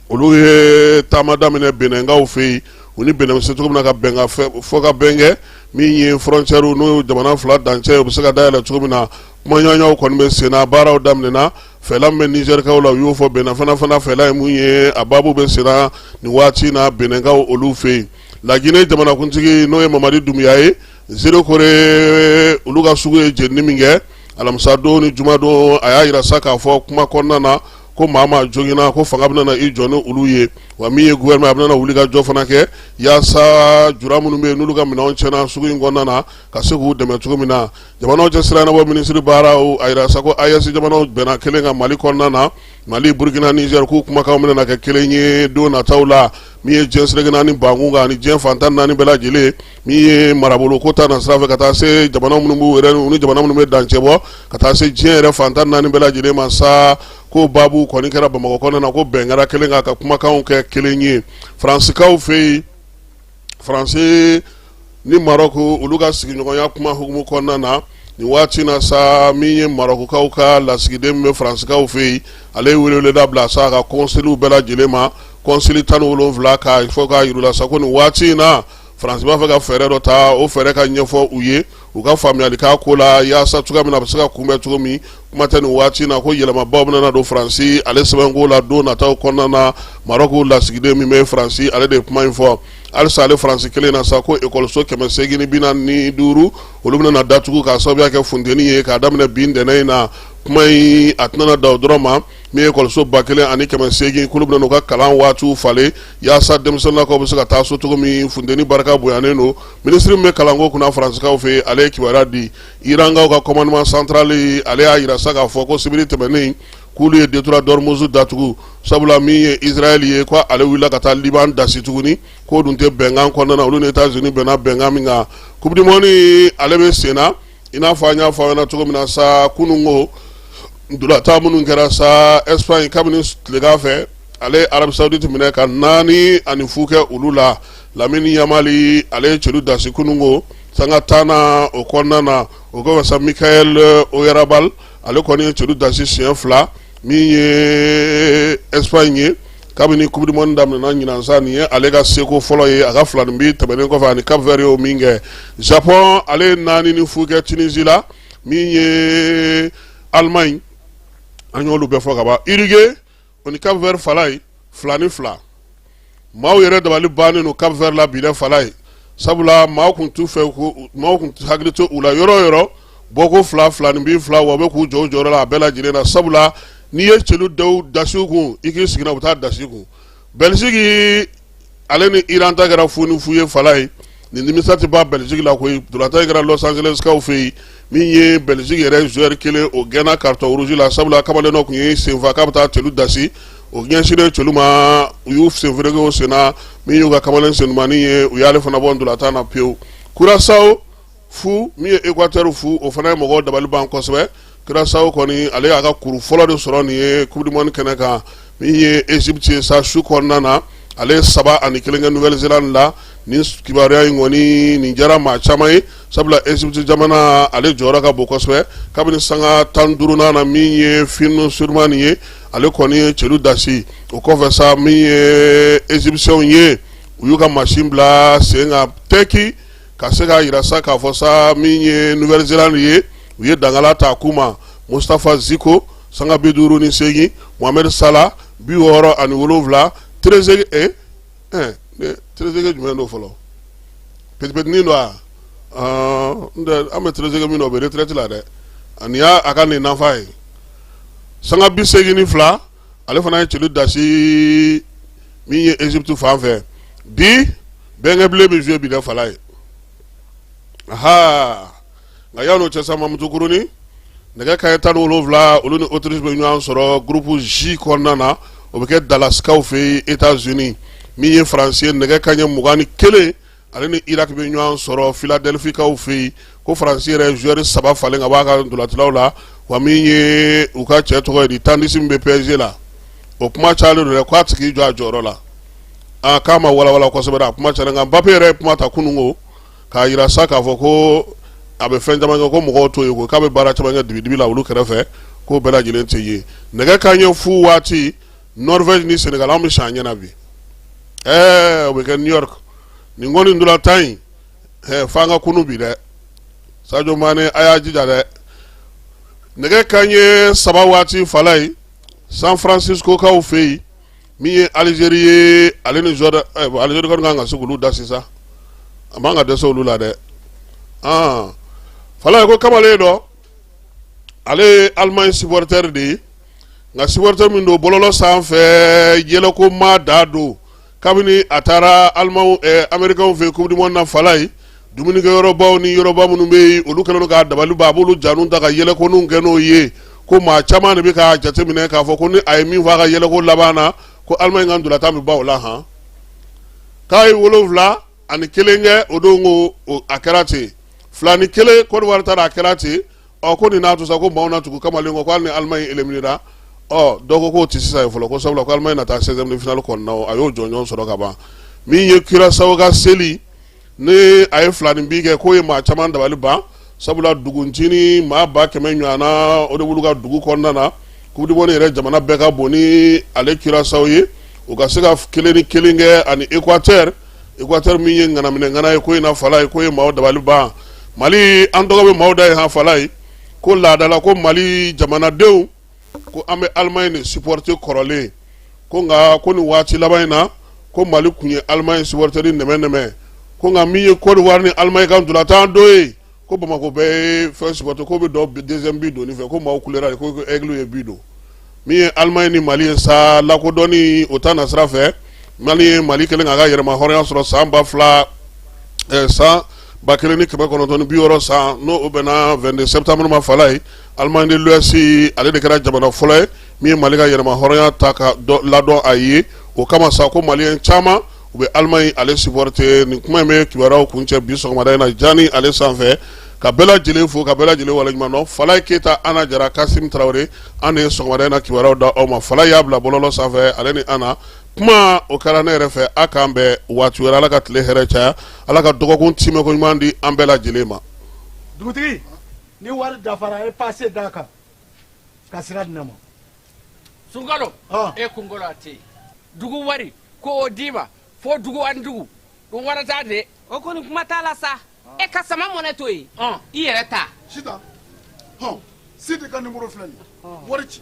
olu ye tamada mine Benenga o fe oni Benin se to na ka benga foka benge mi yi frontière no jamana fla danche o se ka da la to mina moñoño ko be sena baraw damnena felam be Niger ka wala yo fo Benin fana fela mu ye ababu be sena ni wati na Benenga olu fe la Guinée jamana kuntigi no e Mamadi Doumbouya ye zero kore olu ga sugu je niminge alamsa do ni juma do aya ira saka fo kuma konna na ko mama jogina ko fanga bana na ijono ulu ye wa mi ye gouvernement bana na wuli ga jofana ke ya sa juramu be nulu ga mina on chena sugu ngonna na ka se ku deme tugo mina jamano je sira na bo ministre bara o ayra sako ayasi jamano bena kelenga Mali konna na Mali Burkina Niger ku kuma ka mina na ke kelenye do na tawla mi ye jens regna ni bangunga ni jen fantan na ni bela jele mi ye marabolo kota na srafe kata se jamano munumbu were ni jamano munumbe danchebo kata se jen re fantan na ni bela jele masa ko babu ko ni kera bamako ko na ko bengara kelenga ka kuma ka on ke kelenye France ka o fe France ni Morocco uluga sigi nyogo ya kuma hukumu ko na ni wati na sa mi Morocco ka o ka la sigi dem France ka o fe ale wele da bla sa ka conseil bela jele ma conseil tan wolo vla ka il faut ka yirula sa ko ni wati na France ba fa ka fere do ta o fere ka nyefo uye uka family ka kola ya sa tuga mina basaka kumbe tugo mi kuma tani wati na ko yelama babna na do France ale sebengo la do na ta ko na Morocco la sigide mi me France ale de kuma info al sale France kele na sa ko école so keme segini bina ni duru olumna na datugo ka so biya ke fundeni ye ka damna binde na kuma yi atnana da drama mi école so bakele ani keme segini kulubna no ka kalan watu fale ya sa demsona ko busaka ta so tugo mi fundeni baraka boyane no ministre me kalango kuna France ka fe ale kibaradi iranga ka commandement central ale a ira saka foko sibilite meni kulu ye detura dormuzu datugu sabula mi Israel ye kwa ale wila kata Liban dasituguni ko dunte bengan konna na ulune États-Unis bena bengan minga kubdi moni ale be sena ina fanya na tugo mina sa kunungo dula tamunu ngera sa Espagne kabini lega fe ale Arabie Saoudite mine ka nani ani fuke ulula Lamine Yamali ale chelu dasikunungo sanga tana o konna na o go sa Michael Oyarabal ale koni chelu dasi chien fla mi Espagne kabini coupe du monde dam na nyina sani ale ga seko folo ye aga flan bi tabene ko fani Cap Vert o minge Japon ale nani ni fuke Tunisie la mi Allemagne anyolu be foga ba irige oni Cap Vert falai flani fla maw yere dabali bani no Cap Vert la bi le falai sabula maw kun tu fe ko maw kun hagrito ula yoro boko fla ni bi fla wo be ku jojo la bela jirena sabula ni ye chelu daw dasugu iki sigina buta dasugu Belgique ale ni Iran ta gara funu fuye falai ni misati ba Belgique la ko dulata gara Los Angeles ka fe mi ye Belgique re joueur kele o gena carton rouge la sabula kamale no ku ye senva ka buta chelu dasi o gyen sire chelu ma yuf senvrege o sena mi yuga kamale senu mani ye o yale fana bon dulata na pio Curaçao fu mi Équateur fu o fana mo go dabali ban ko sebe Curaçao koni ale aga kuru folo de soro ni coupe du monde keneka mi Égypte sa shu konna ale saba ani kelenga Nouvelle-Zélande la ni kibaria ngoni ni jara ma chamai sabla Égypte jamana ale jora ka boko sebe kabini sanga tanduru na mi fin surmani ale koni chelu dasi o ko sa mi Égyptien ye uyuka machine bla senga teki kasega irasa ka fosa mi Nouvelle-Zélande ye uye dangala takuma Mustafa Ziko sanga biduru ni segi Mohamed Salah bi woro ani wolovla 13 13 jumendo folo petit ni no nda ame 13 mi no be retraite la de ania akane na fay sanga bi segi ni fla ale fana chelu dasi mi Egypte fa fe bi benga ble be jouer bi da falay aha ngayano chesa mamtukuruni nega kayetan wolovla oluni Autriche be ñu soro groupe J konnana o be ke Dallas ka fe États-Unis mi français nega kanya mugani kele aleni Irak be ñu soro Philadelphie ka fe ko français re joueur saba falenga waka dulatlaula wa mi u ka cheto di tandisim be PSG la o kuma cayalen don dɛ ko a tigi jɔ a jɔyɔrɔ la k'a ma walawala kosɛbɛ dɛ a kuma cayalen nka Mbappé yɛrɛ ye kuma ta kununko k'a yira sa k'a fɔ ko a bɛ fɛn caman kɛ ko mɔgɔw t'o ye ko k'a bɛ baara caman kɛ dibidibi la olu kɛrɛfɛ k'o bɛɛ lajɛlen tɛ ye nɛgɛ kanɲɛ fu waati Norvège ni Sénégal an bɛ san ɲɛna bi o bɛ kɛ New York nin kɔni ndolantan in f'an ka kunu bi dɛ Sadio Mané a y'a jija dɛ nɛgɛ kanɲɛ 3 waati fala ye San Francisco kaw fɛ yen min ye Algérie ye ale ni Jordan Algérie kɔni kan ka se k'olu da sisan a man ka dɛsɛ olu la dɛ fala ye ko kamalen dɔ ale ye Allemagne supporter de ye nka supporter min don bɔlɔlɔ sanfɛ yɛlɛko maa da don kabini a taara Américains fɛ Coupe du Monde na fala ye dumunikɛyɔrɔbaw ni yɔrɔba minnu bɛ yen olu kɛlen don k'a dabali ban a b'olu janu ta ka yɛlɛkoninw kɛ n'o ye ko maa caman de bɛ k'a jateminɛ k'a fɔ ko ni a ye min fɔ a ka yɛlɛko laban na ko Allemagne ka ndolantan bɛ ban o la han k'a ye 7 ani 1 kɛ o don ko a kɛra ten 2 ni 1 Côte d'Ivoire ta a kɛra ten ko nin n'a to sa ko maaw na tugu kamalen ko hali ni Allemagne éliminera dɔ ko k'o tɛ sisan ye fɔlɔ ko sabula ko Allemagne na taa 16e de finale kɔnɔna a y'o jɔnjɔn sɔrɔ ka ban min ye Curaçao ka seli ni a ye 2 ni 2 kɛ k'o ye maa caman dabali ban sabula duguncini maa 100 ɲɔgɔnna o de b'olu ka dugu kɔnɔna na Coupe du Monde yɛrɛ jamana bɛɛ ka bon ni ale Curaçao ye o ka se ka 1 ni 1 kɛ ani Équateur min ye ŋanaminɛŋana ye ko in na fala ye ko ye maaw dabali ban Mali an tɔgɔ bɛ maaw da ye han fala ye ko laadala ko Mali jamanadenw ko an bɛ Allemagne de supporter kɔrɔlen ko nka ko nin waati laban in na ko Mali kun ye Allemagne supporter nɛmɛ ko nka min ye Côte d'Ivoire ni Allemagne ka ndolantan dɔ ye ko Bamako bɛɛ ye fɛn supporter ko bɛ dɔ deuxième bi doni fɛ ko maaw kulera de ko aigle ye bi don min ye Allemagne ni Mali ye sa lakodɔnni o ta na sira fɛ Mali ye Mali kelen k'a ka yɛrɛma hɔrɔnya sɔrɔ san 1960 san n'o o bɛnna 22 septembre ma fala ye Allemagne de l'Ouest ale de kɛra jamana fɔlɔ ye min ye Mali ka yɛrɛma hɔrɔnya ta ka ladɔn a ye o kama sa ko maliyɛn caman u bɛ Allemagne ale supporter nin kuma in bɛ kibaruyaw kuncɛ bi sɔgɔmada in na Jani ale sanfɛ ka bɛɛ lajɛlen fo ka bɛɛ lajɛlen waleɲuman dɔn Falaye Keyita Ana Jara Kasim Traoré an de ye sɔgɔmada in na kibaruyaw da aw ma Falaye y'a bila bɔlɔlɔ sanfɛ ale ni Ana kuma o kɛra ne yɛrɛ fɛ a k'an bɛn waati wɛrɛ Ala ka tile hɛrɛ caya Ala ka dɔgɔkun timɛ ko ɲuman di an bɛɛ lajɛlen ma dugutigi ni wari dafara a ye passe d'a kan ka sira di ne ma Sunkalo e kunkolo a tɛ yen dugu wari ko o d'i ma fo dugu ani dugu o wari t'a de o kɔni kuma t'a la sa e ka sama mɔnɛ to yen i yɛrɛ ta Sita Sidi ka numéro filɛ nin ye wari ci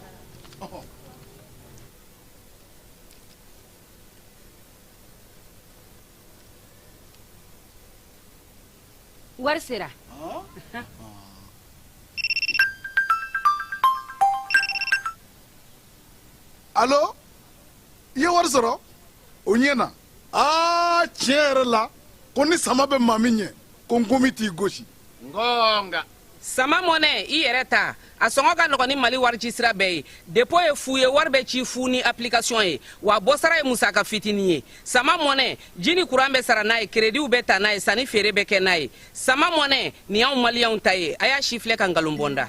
wari sera Allo i ye wari sɔrɔ o ɲɛna tiɲɛ yɛrɛ la ko ni sama bɛ maa min ɲɛ ko n komi t'i gosi ngonga sama mɔnɛ i yɛrɛ ta a sɔngɔ ka nɔgɔn ni Mali wari ci sira bɛɛ ye dépôt ye fu ye wari bɛ ci fu ni application ye wa bɔsara ye musaka fitinin ye sama mɔnɛ ji ni courant bɛ sara n'a ye crédit bɛ ta n'a ye sanni feere bɛ kɛ n'a ye sama mɔnɛ nin y'anw maliyɛnw ta ye a y'a si filɛ ka nkalon bɔ n da